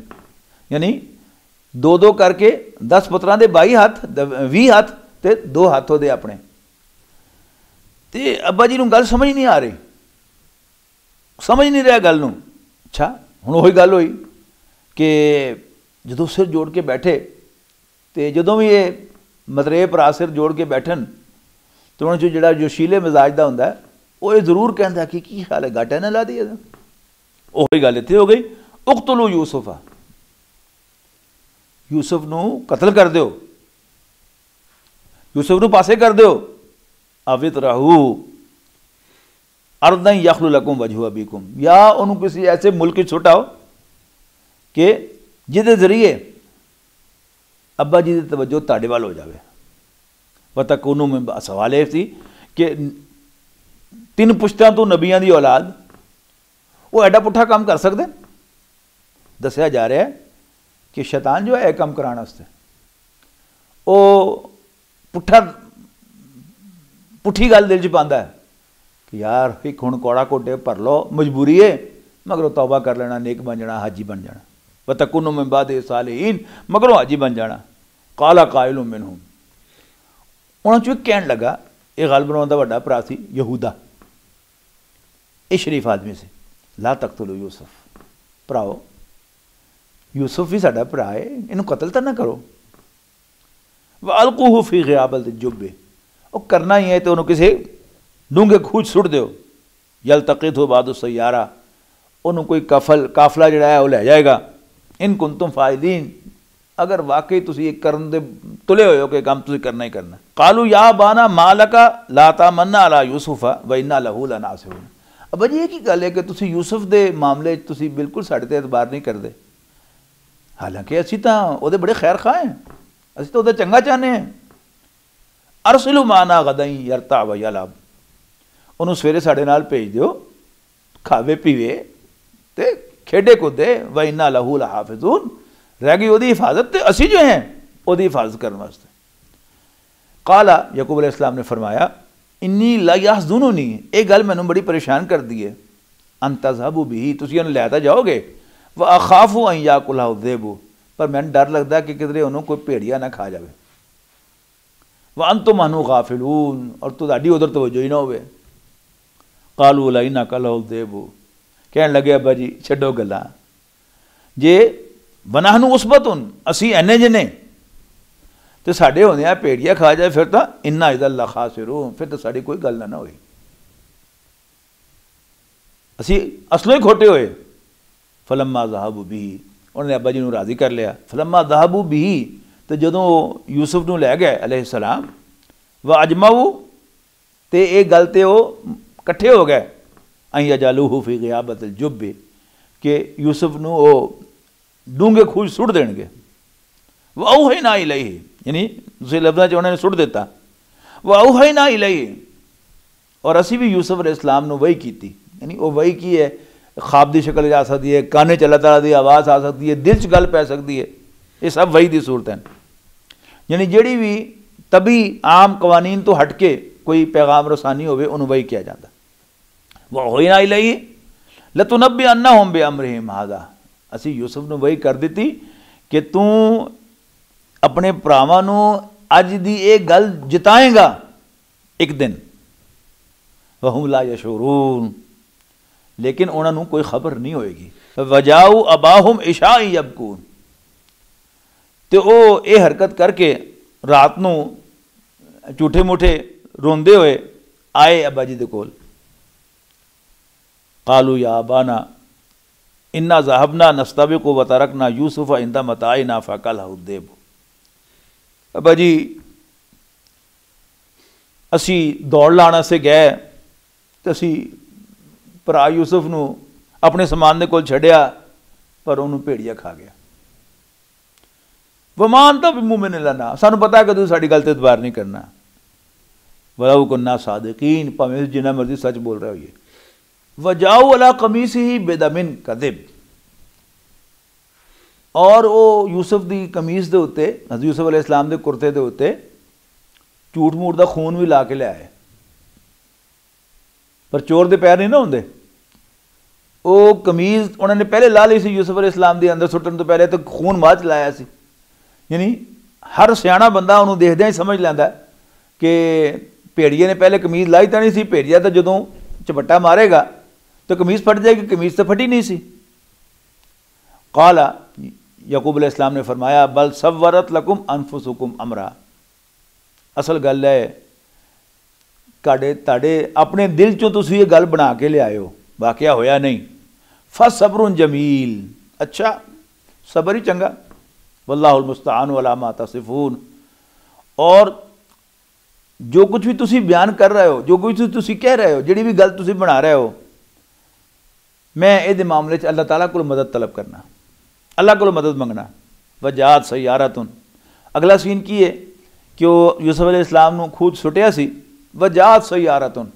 Speaker 2: यानी 2-2 करके 10 पुत्रां दे 22 हत्थ, 20 हत्थ ते 2 हत्थ वो अपने। ते अब्बा जी नूं गल समझ नहीं आ रही, समझ नहीं रहा गल नूं। अच्छा हुण ओही गल होई कि जदों सिर जोड़ के बैठे, तो जदों भी ये मतरेए भरा सिर जोड़ के बैठन तो उन्होंने जो जोशीले मिजाज का होंदा है वो ये जरूर कहता कि की ख्याल है गाटा ना ला दिए। वही गल इत्थे हो गई, उक़्तुलू यूसुफा, यूसुफ नूं कतल कर दो, यूसुफ नूं पासे कर दो। अवित रहू अर्दन यखलु लकुम वजहु अबीकुम, या उन्होंने किसी ऐसे मुल्क छुटाओ कि जिदे जरिए अब्बा जी की तवज्जो तुहाडे वाल हो जाए। वतकूनू में सवाल यह थी कि 3 पुश्तां तो नबियां की औलाद वो एडा पुठा काम कर सकते। दसिया जा रहा है कि शैतान जो है काम कराने वास्ते वो पुठी गल दिल च पांदा है कि यार एक हुण कौड़ा कोटे भर लो, मजबूरी है, मगरों तौबा कर लेना, नेक बन जाना, हाजी बन जाना। वतकुनु मिन बादि सालिहीन, मगरों हाजी बन जाना। काला काइलुम मिनहुम, उन्होंने चो कहन लगा, ये गल बनाउण दा वड्डा भरा सी यहूदा, ये शरीफ आदमी से, ला तक़तुलू यूसुफ, भराओ यूसुफ भी साडा भरा है, इनू कतल तो ना करो। वअल्कूहु फी ग़ियाबतिल जुब्बे, वो करना ही है तो उन्होंने किसी डूंगे खूह सुट दो। यल्तक़ितहु बादु सय्यारा, उन्होंने कोई काफला जिहड़ा है वो लै जाएगा। इन कुंतुम फ़ाइलीन, अगर वाकई तुसी एक करन दे तुले होए हो कि काम तुसी करना ही करना। कालू या बाना मालका ला तामन्ना अला यूसुफा व इन्ना लहू लनासिरून। अब जी एक ही गल है कि तुसी यूसुफ दे मामले तुसी बिल्कुल साडे ते एतबार नहीं करते, हालांकि असी तां ओहदे बड़े खैर खां हैं, असी तो ओहदा चंगा चाहने हैं। अरसिलु माना गदई यरता व यलब, उन्होंने सवेरे साडे नाल भेज दिओ, खावे पीवे ते खेडे कूदे। व इन्ना लहू लहाफिजून, रह गई ओहदी हिफाजत ते असी जो हैं ओहदी हिफाजत करने वास्ते। काला यकूब अलैहिस्सलाम ने फरमाया इन्नी ला यहज़ुनुनी, ये गल मैनू बड़ी परेशान कर दी है। अन तज़हबू बिही, तुसीं उन्हें लै तां जाओगे। व अखाफू अन याकुलहु ज़िबू, पर मैनू डर लगदा कि किधरे उन्होंने कोई भेड़िया ना खा जाए। व अंतुम अन्हु गाफिलून, और तुहाडी उधर तवज्जो ही ना होवे। कालू ला इन्नका लहु ज़िबू, कहण लगे अब्बा जी छड्डो गल्लां, जे वनहनु उसबतुन, असी एने जने तो साढ़े होंदे भेड़िया खा जाए फिर तो इन्ना इज़ा लखासिरून, फिर तो साड़ी कोई गल ना होई, असी असलों ही खोटे होए। फलम्मा ज़हबू बिही, उन्होंने अब्बा जी नूं राज़ी कर लिया। फलम्मा ज़हबू बिही, तो जदों यूसुफ नूं लै गए अलैहिस्सलाम, व अजमाऊ, ते ये गल ते वो कट्ठे हो गए। अन यजअलूहु फी ग़ियाबतिल जुब्बे, कि यूसुफ नूं वो डूंगे खूह सुट देंगे। व औहयना इलैहि, यानी दूसरे लफ्ज़ां च उन्होंने सुट दिता। व औहयना इलैहि, और असी भी यूसुफ अलैहिस्सलाम नूं वही की, यानी वो वही की है, ख्वाब की शक्ल आ सकती है, काने च अल्लाह तआला दी आवाज़ आ सकती है, दिल च गल पै सकती है, ये सब वही दी सूरत है। यानी जिहड़ी भी तभी आम कवानीन तो हट के कोई पैगाम रसानी होवे उन्होंने वही किया जाता। वह औहयना इलैहि लतुनब्बिअन्नहुम बिअम्रिहिम हाज़ा, असी यूसुफ नूं वही कर दी कि तू अपने भरावां नूं अज दी ये गल जिताएगा एक दिन। वहुम ला यशूरून, लेकिन उन्होंने कोई खबर नहीं होएगी। वजाऊ अबाहुम इशाई यबकून, तो वो ये हरकत करके रात नूं झूठे मूठे रोंदे हुए आए अब्बा जी दे कोल। कालू या अबाना इन्ना ज़हबना नस्तबिकु व तरकना यूसुफ इंदा मताइना फअकलहु ज़िब। अब्बा जी असी दौड़ लाने से गए तो असी भरा यूसुफ नूं अपने समान दे कोल छड्डिया, पर उन्होंने भेड़िया खा गया। वमान तो बिमुमिन लना, सानू पता है कि तुसीं साडी गल ते एतबार नहीं करना। वलौ कुन्ना सादिकीन, भावें जिन्ना मर्जी सच बोल रहे होइए। वजाऊ अला कमीसिही बिदमिन कज़िब, और वो यूसुफ की कमीज के उत्ते, हज़रत यूसुफ अलैहिस्सलाम के कुर्ते के उत्ते झूठ मूठ का खून भी ला के लियाए। पर चोर के पैर नहीं ना होंगे, वो कमीज उन्होंने पहले ला ली सी यूसुफ अलैहिस्सलाम के अंदर सुटन तो पहले, तो खून बाद च लाया सी। यानी हर सियाणा बंदा उन्होंने देखद्या ही समझ लैंदा कि भेड़िए ने पहले कमीज लाई तो नहीं सी, भेड़िया तो जदों झपट्टा मारेगा तो कमीज फट जाएगी, कमीज तो फटी नहीं सी। काला यकूब अलैहिस्सलाम ने फरमाया बल सव्वरत लकुम अनफुसुकुम अमरा, असल गल है ताड़े अपने दिल चों तुसीं ये गल बना के ले आए हो, वाकया होया नहीं। फसब्रुन जमील, अच्छा सबर ही चंगा। वल्लाहुल मुस्तआन अला मा तसिफून, और जो कुछ भी तुसीं बयान कर रहे हो, जो कुछ भी तुसीं कह रहे हो, जिहड़ी भी गल तुसीं बना रहे हो, मैं इहदे मामले च अल्लाह ताला कोल मदद तलब करना, अल्लाह को मदद मंगना। वजात सय्यारतुन, अगला सीन की है कि वो यूसुफ अलैहिस्सलाम नूं खूह सुटिया सी। वजात सय्यारतुन,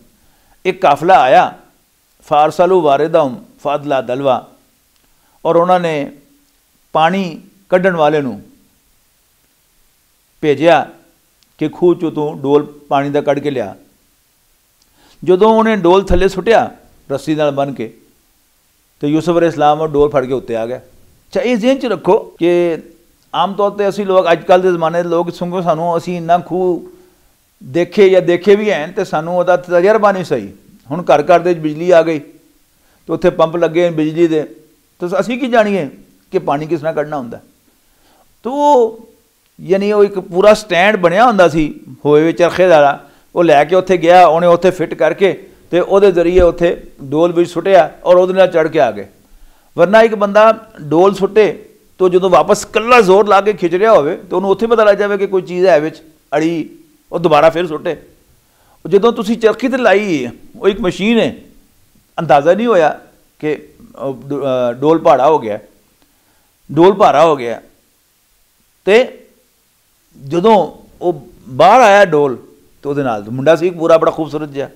Speaker 2: एक काफिला आया। फारसलू वारिदहुम फअदला दलवा, और उन्होंने पानी कढ़न वाले नूं भेजिया कि खूह चों तू डोल पानी का कढ़ के लिया। जदों उन्हें डोल थले सुटिया रस्सी नाल बन के, तो यूसुफ अलैहिस्सलाम और डोल फड़ के उत्ते आ गया। अच्छा ये ज़हन च रखो कि आम तौर पर असी लोग अजकल के जमाने लोग संगो सानू असी इन्ना खूह देखे या देखे भी हैं तो सानू उहदा तजर्बा नहीं सही। हुण घर घर दे बिजली आ गई तो उत्थे पंप लगे बिजली दे, तो असी की जानिए कि पानी किस तरह कढ़ना होंदा। तो यानी वो एक पूरा स्टैंड बनया होंदा सी होए विच चरखे वाला, वो लैके उत्थे गया, उन्हें उत्थे फिट करके ते ओहदे जरिए उत्थे डोल विच सुटिया और उहदे नाल चढ़ के आ गए। वरना एक बंदा डोल सुटे तो जो वापस कल्ला जोर ला के खिच रहा होवे तो उन्होंने उत्थे पता लग जाए कि कोई चीज़ है विच अड़ी, वो दोबारा फिर सुटे। जो तुसी चरखी ते लाई वो एक मशीन है, अंदाज़ा नहीं होया कि डोल भाड़ा हो गया, डोल भारा हो गया। तो जदों वो बाहर आया डोल तो उहदे नाल मुंडा सी पूरा बड़ा खूबसूरत जिहा।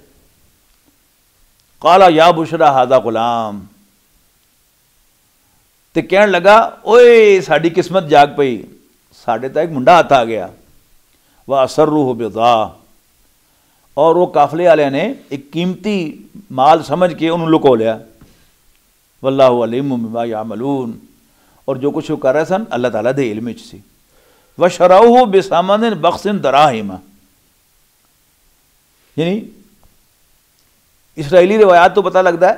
Speaker 2: काला या बुशरा हादा गुलाम, तो कहन लगा ओए साड़ी किस्मत जाग पई, साढ़े तो एक मुंडा हाथ आ गया। वह असर्रूह बिदा, और वो काफले वाले ने एक कीमती माल समझ के उन्होंने लुको लिया। वल्लाहु अलीम बिमा यामलून, और जो कुछ वो कर रहे सन अल्लाह ताला दे इल्म विच सी। व शराउहु बिसमनिन बख्सिन दराहिमा, यानी इसराइली रिवायात तो पता लगता है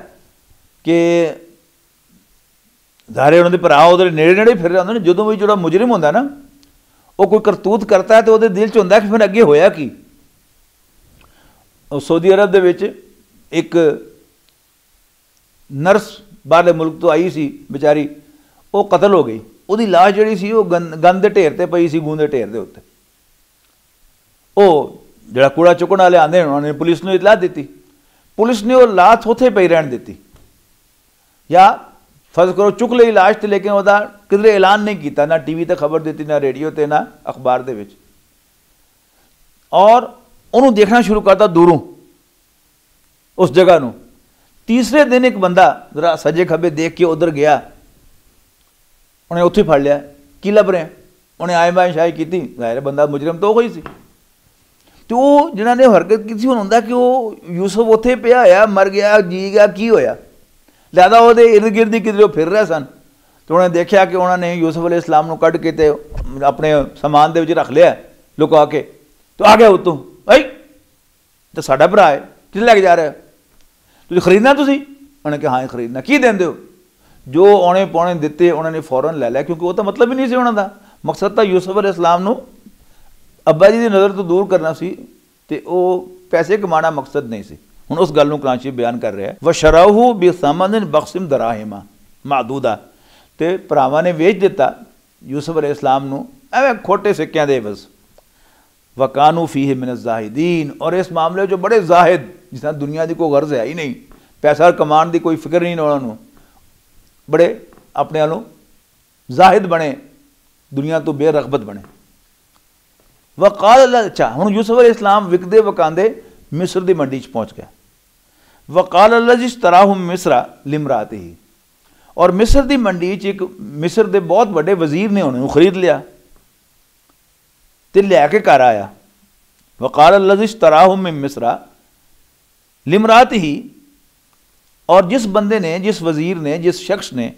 Speaker 2: कि ज़ाहिर उन्होंने भरा उधर नेड़े नेड़े फिर रहे होंगे। जो भी जो मुजरिम होंगे ना वो कोई करतूत करता है तो वो दिल च होंगे कि फिर अगे होया कि। सऊदी अरब दे विच एक नर्स बाहरले मुल्क तो आई सी बेचारी, वो कतल हो गई। उसकी लाश जी सी वो गंद के ढेर से पई सी, गूंद के ढेर के उत्ते। वो जो कूड़ा चुकने वाले आते हैं उन्होंने पुलिस को इतला दी, पुलिस ने वो लाश उत्थे पई रहन दी। या फर्ज करो चुक ली लाश तो, लेकिन वह किधरे ऐलान नहीं किया, ना टीवी ते खबर दी, ना रेडियो ते, ना अखबार दे विच। और उन्होंने देखना शुरू करता दूरों उस जगह नूं। तीसरे दिन एक बंदा जरा सजे खबे देख के उधर गया, उन्हें उत्थे फड़ लिया, की लभ रहे, उन्हें आए बाएं शाही की। जाहिर बंदा मुजरिम तो ही सी। तो जिन्होंने हरकत की हुण हुंदा कि वो यूसुफ उत्थे पिया होया, मर गया, जी गया, की होया, लिहाजा वो इर्द गिर्द ही किधरे फिर रहे सन। तो उन्हें देखा कि उन्होंने यूसुफ अलैहि सलाम नूं कढ़ के ते अपने समान दे विच रख लिया लुका के। तो आ गया उत्तों, भाई तो साडा भरा है, किस लैके जा रहा है, तुझे खरीदना तुसी? उन्हें कहा हाँ खरीदना, की देंदे हो? जो औने पौने दिते उन्होंने फौरन ले लिया, क्योंकि वो तो मतलब ही नहीं सी उन्होंने दा मकसद था यूसुफ अलैहि सलाम नूं अब्बा जी की नज़र तो दूर करना सी, ते वो पैसे कमाना मकसद नहीं सी। हुण उस गल नूं कुरान शरीफ बयान कर रहा है, व शराहू बिसमनिन बख्सिम दराहिमा मादूदा, ते भरावां ने वेच दिता यूसुफ अलैहि सलाम नूं एवें खोटे सिक्कियां दे बस। वकानू फीह मिन ज़ाहिदीन, और इस मामले जो बड़े जाहिद, जिस तरह दुनिया की कोई गर्ज है ही नहीं, पैसा कमान की कोई फिक्र नहीं उन्होंने, बड़े अपने वालों जाहिद बने, दुनिया तो बेरगबत बने। वकाल, अच्छा हुण यूसुफ अलैहि सलाम विकदे वकांदे मिस्र की मंडी च पहुँच गया। वकाल अल्लाह जिस तरह मिस्रा लिमरात ही, और मिस्र की मंडी च एक मिस्र के बहुत बड़े वजीर ने उन्होंने खरीद लिया तो लैके घर आया। वकाल अल्लाह जिस तरह मिस्रा लिमरात ही, और जिस बंदे ने, जिस वजीर ने, जिस शख्स ने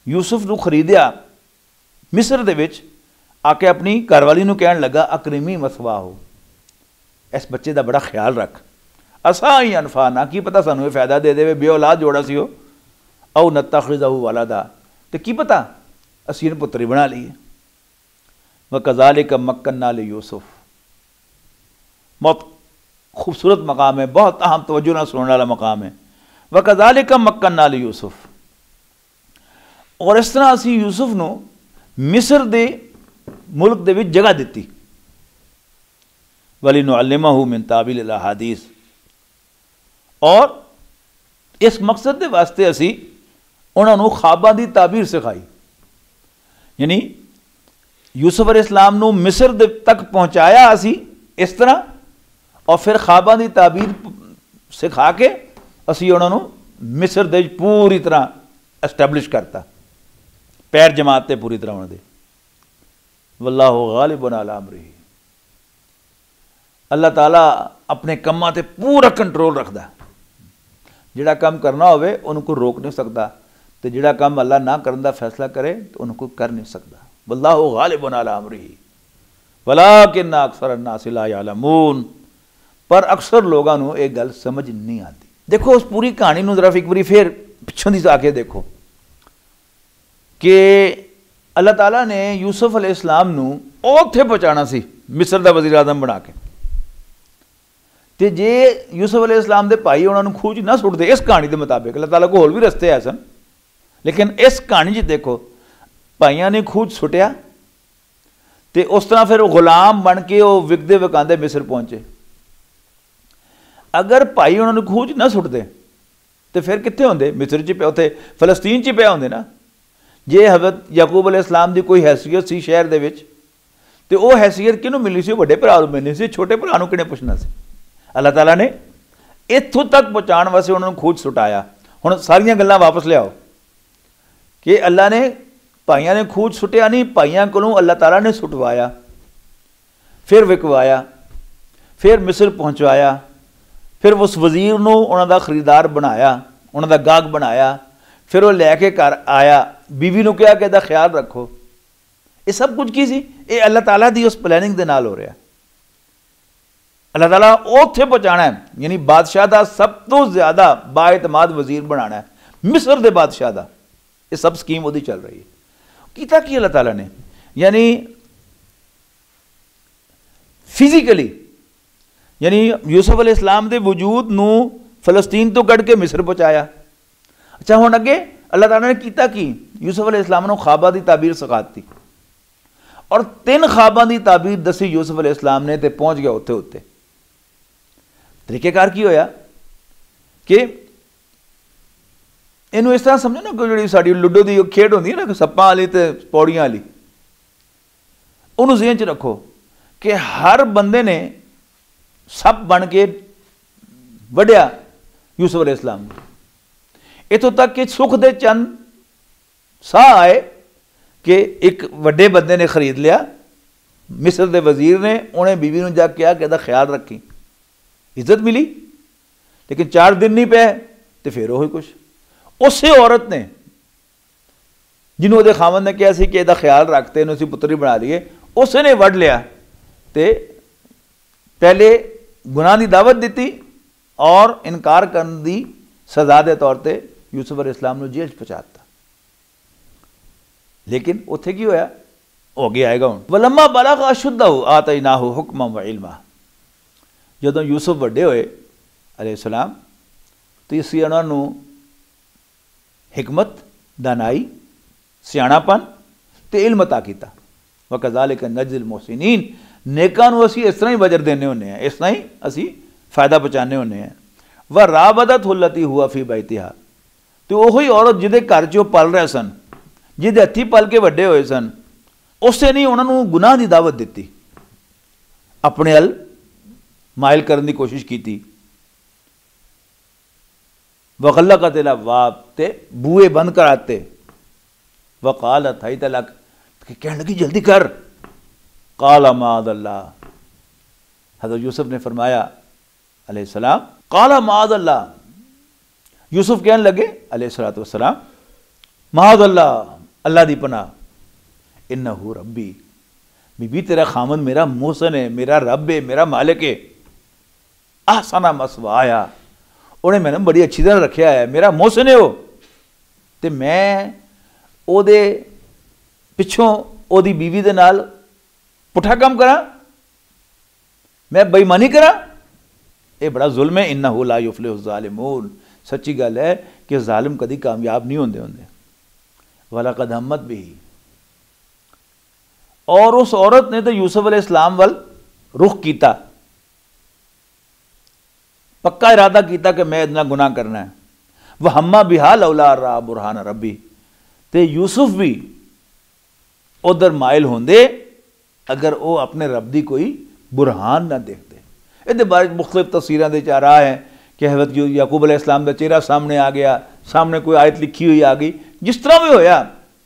Speaker 2: यूसुफ को खरीदिया मिस्र दे विच, आके अपनी घरवाली नूं कहन लगा अकरीमी मसवा हो, इस बच्चे का बड़ा ख्याल रख, असा ही अनफा ना, की पता सानू फायदा दे दे, बे औलाद जोड़ा सी हो, औ नत्तखिज़हु वलदा, तो की पता असीं इहनूं पुत्री बना लीए। व कज़ालिका मक्कन्ना लि यूसुफ, बहुत खूबसूरत मकाम है, बहुत अहम तवज्जो ना सुनने वाला मकाम है। व कज़ालिका मक्कन्ना लि यूसुफ, और इस तरह असीं यूसुफ नूं मिस्र दे मुल्क दे विच जगह दिती। वलिनुअल्लिमहु मिन तावील अल अहादीस, और इस मकसद के वास्ते असी उन्होंने ख्वाबां की ताबीर सिखाई। यानी यूसुफ अलैहि सलाम नूं मिस्र तक पहुँचाया असी इस तरह, और फिर ख्वाबां की ताबीर सिखा के असी उन्होंने मिस्र दे पूरी तरह एस्टैबलिश करता, पैर जमाते पूरी तरह उन्होंने। वल्लाहु गालिबुन अला अमरिही, अल्लाह ताला अपने कमां ते पूरा कंट्रोल रखता। जिहड़ा काम करना होवे उनको रोक नहीं सकता, तो जिहड़ा काम अल्लाह ना करने का फैसला करे तो उनको कर नहीं सकता। वल्लाहु गालिबुन अला अमरिही वलाकिन्ना अक्सर अन्नास ला यअलमून, पर अक्सर लोगों को एक गल समझ नहीं आती। देखो उस पूरी कहानी नूं जरा एक बारी फिर पिछों दी आके देखो। कि अल्लाह ताला ने यूसुफ अलैहिस्सलाम नूं उत्थे पहुँचाना सी मिस्र दा वज़ीर आज़म बना के, ते जे यूसुफ अलैहिस्सलाम दे भाई उन्होंने खूह च ना सुटदे, इस कहानी के मुताबिक अल्लाह ताला को होर भी रस्ते है सन, लेकिन इस कहानी च देखो भाइयों ने खूह च सुटिया तो उस तरह फिर गुलाम बन के वो विकदे विकांदे मिस्र पहुंचे। अगर भाई उन्होंने खूह च ना सुटते तो फिर कितने होंगे, मिस्र च पे उत्थे फलस्तीन च पे होंगे ना। जे हज़रत याकूब अलैहिस्सलाम की कोई हैसियत सी शहर दे विच ते वो हैसियत किनू मिलनी सी, वड्डे भरा नूं मिलनी सी, छोटे भरा नूं किहने पुछना सी। अल्लाह ताला ने इत्थों तक पहुँचाने वास्ते उन्होंने खूह च सुटाया। हुण सारियां गल्लां वापस लियाओ कि अल्लाह ने भाइयों ने खूह च सुटिया नहीं, भाइयों कोलों अल्लाह ताला ने सुटवाया, फिर विकवाया, फिर मिस्र पहुँचवाया, फिर उस वज़ीर नूं उन्हां दा खरीदार बनाया, उन्हां दा गाहक बनाया, फिर वो लैके घर आया, बीवी नूं कहा कि इहदा ख्याल रखो। ये सब कुछ की सी, ये अल्लाह ताला दी उस प्लैनिंग दे नाल हो रहा। अल्लाह ताला उत्थे पहुँचाना है, यानी बादशाह का सब तो ज़्यादा बाएतमाद वज़ीर बनाना है, मिस्र दे बादशाह का। ये सब स्कीम वो चल रही है। कीता की अल्लाह ताला ने, यानी फिजिकली, यानी यूसुफ अलैहिस्सलाम दे वजूद नूं फलस्तीन तो कढ़ के मिस्र पहुँचाया। अच्छा हुण अगे अल्लाह ताला ने कीता की, यूसुफ अलैहिस्सलाम नूं ख्वाबां दी ताबीर सिखाती और 3 ख्वाबां दी ताबीर दसी यूसुफ अलैहिस्सलाम ने, ते पहुँच गया उत्थे उत्ते। तरीकेकार की होया कि इनू इस तरह समझो ना, कोई जी साड़ी लुडो की खेड होंदी है ना, सप्पां वाली ते पौड़ियां वाली, उन्होंने ज़हन च रखो कि हर बंदे ने सप बन के वढ़िया यूसुफ अलैहिस्सलाम। इतों तक कि सुख दे चंद साह आए कि एक वड्डे बंदे ने खरीद लिया, मिस्र के वजीर ने, उन्हें बीवी ने जाके कहा कि इसका ख्याल रखी, इज्जत मिली। लेकिन 4 दिन नहीं पे तो फिर वही कुछ उस औरत ने जिन्हों वो खामन ने कहा कि इसका ख्याल रखते हैं, उसी पुत्री बना लिए, उसने वढ़ लिया तो पहले गुनाह की दावत दी और इनकार करने की सज़ा के तौर पर यूसुफ अलैहिस्सलाम को जेल पहुँचाता। लेकिन उत्थे की होया, हो गया आएगा हूँ। वलम्मा बलग अशुद्धहु आतैनाहु हुक्मन व इल्मा। जदों यूसुफ वड्डे होए अलैहिस्सलाम तो असीं उन्हां नूं हिकमत, दानाई, सियाणापन ते इल्म अता कीता। व कज़ालिका नज़्ज़िल मुहसिनीन। नेकां नूं असीं इस तरह ही वजर देने होंदे हैं, इस तरह ही असीं फायदा पहुँचाने होंदे हैं। व राबदत हुल्लती हुआ फी बैतिहा। तो वही औरत जिहदे घर च पल रहे सन, जिहदे हत्थी पल के वड्डे होए सन, उसने नहीं उन्होंने गुनाह की दावत दी, अपने अल माइल करने की कोशिश की। वगल्ला का तेला वाप ते बूए बंद कराते। वकाल थाई तलक, कहने लगी जल्दी कर। काला माद अल्लाह। हज़रत यूसुफ ने फरमाया अलैहिस्सलाम, काला माद अल्लाह। यूसुफ कहने लगे अलैहिस्सलातु वस्सलाम, माद अल्लाह, अल्लाह दी पनाह, इन्नहु रब्बी, बीबी तेरा खामन मेरा मोहसन है, मेरा रब है, मेरा मालिक है। आहसना मसवाया, उन्हें मैंने बड़ी अच्छी तरह रखा है, मेरा मोहसन है वो, तो मैं ओदे पिछों ओदी बीवी दे नाल पुठा काम करा, मैं बेईमानी करा, ये बड़ा जुल्म है। इन्नहु ला युफ्लिहु ज़ालिमून। सच्ची गल है कि जालिम कभी कामयाब नहीं होंदे होंदे। वलक़द हम्मत बिही। और उस औरत ने तो यूसुफ अलैहिस्सलाम वल रुख किया, पक्का इरादा किया कि मैं इतना गुनाह करना है। वह हम्मा बिहा लौला रा बुरहान रब्बी। ते यूसुफ भी उधर माइल होंदे अगर वो अपने रब दी कोई बुरहान ना देखते। ये बारे मुख्तलिफ तफसीरां दे आ रहा है कि हज़रत याकूब अलैहिस्सलाम का चेहरा सामने आ गया, सामने कोई आयत लिखी हुई आ गई, जिस तरह भी होया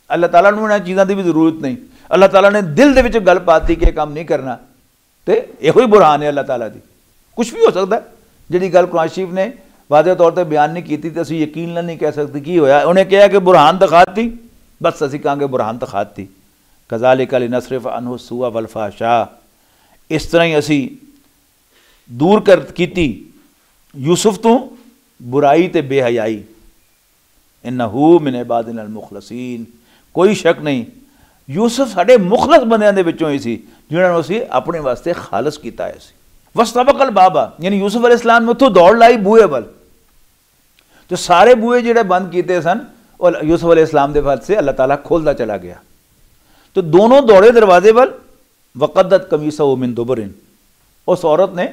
Speaker 2: अल्लाह ताला नूं इन्हां चीज़ों की भी जरूरत नहीं। अल्लाह ताला ने दिल दे विच गल पाती कि काम नहीं करना, तो यही बुरहान है अल्लाह ताला दी। कुछ भी हो सकता है, जिहड़ी गल कुरान शरीफ ने वाज़ेह तौर पर बयान नहीं की तो असीं यकीन नहीं कह सकते की होया। उन्हें कहा कि बुरहान दिखाती, बस असीं कहांगे बुरहान दिखाती। कज़ालिका लिनसरिफ़ अन्हु सुआ वल फ़हशा। इस तरह ही असीं दूर कर कीती यूसुफ तो बुराई ते बेहयाई। इन्नहु मिन इबादिनल मुखलसीन। कोई शक नहीं यूसुफ साढ़े मुखलस बंदियां दे विचों ही सी जिन्हां नूं असीं अपने वास्ते खालस कीता है सी। वस्तबकल बाबा यानी यूसुफ अलैहिस्सलाम ने उत्थों दौड़ लाई बूहे वल, तो सारे बूहे जिहड़े बंद कीते सन और यूसुफ अलैहिस्सलाम दे वल से अल्लाह ताला खोलता चला गया। तो दोनों दौड़े दरवाजे वल, वक़द्दत कमीसहु मिन दुबरिन, उस औरत ने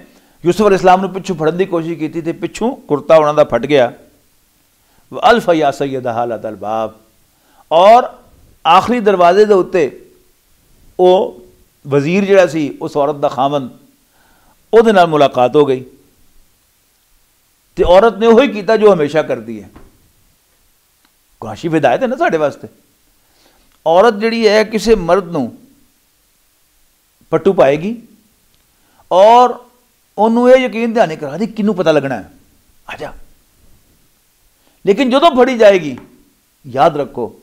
Speaker 2: यूसुफ अलैहिस्सलाम ने पिछू फड़न की कोशिश की थी, पिछू कुर्ता उन्होंने फट गया। अल्फ या सैयदहा लदल बाब, और आखिरी दरवाजे के उत्ते वो वजीर जिहड़ा सी उस औरत का खामन उहदे नाल मुलाकात हो गई। तो औरत ने वही किया जो हमेशा करती है। काशिफ हिदायत है ना साढ़े वास्ते। औरत जिहड़ी है किसी मर्द नूं पट्टू पाएगी और उन्होंने ये यकीन ध्यान करा दी किनू पता लगना है, आजा। लेकिन जो फड़ी जाएगी याद रखो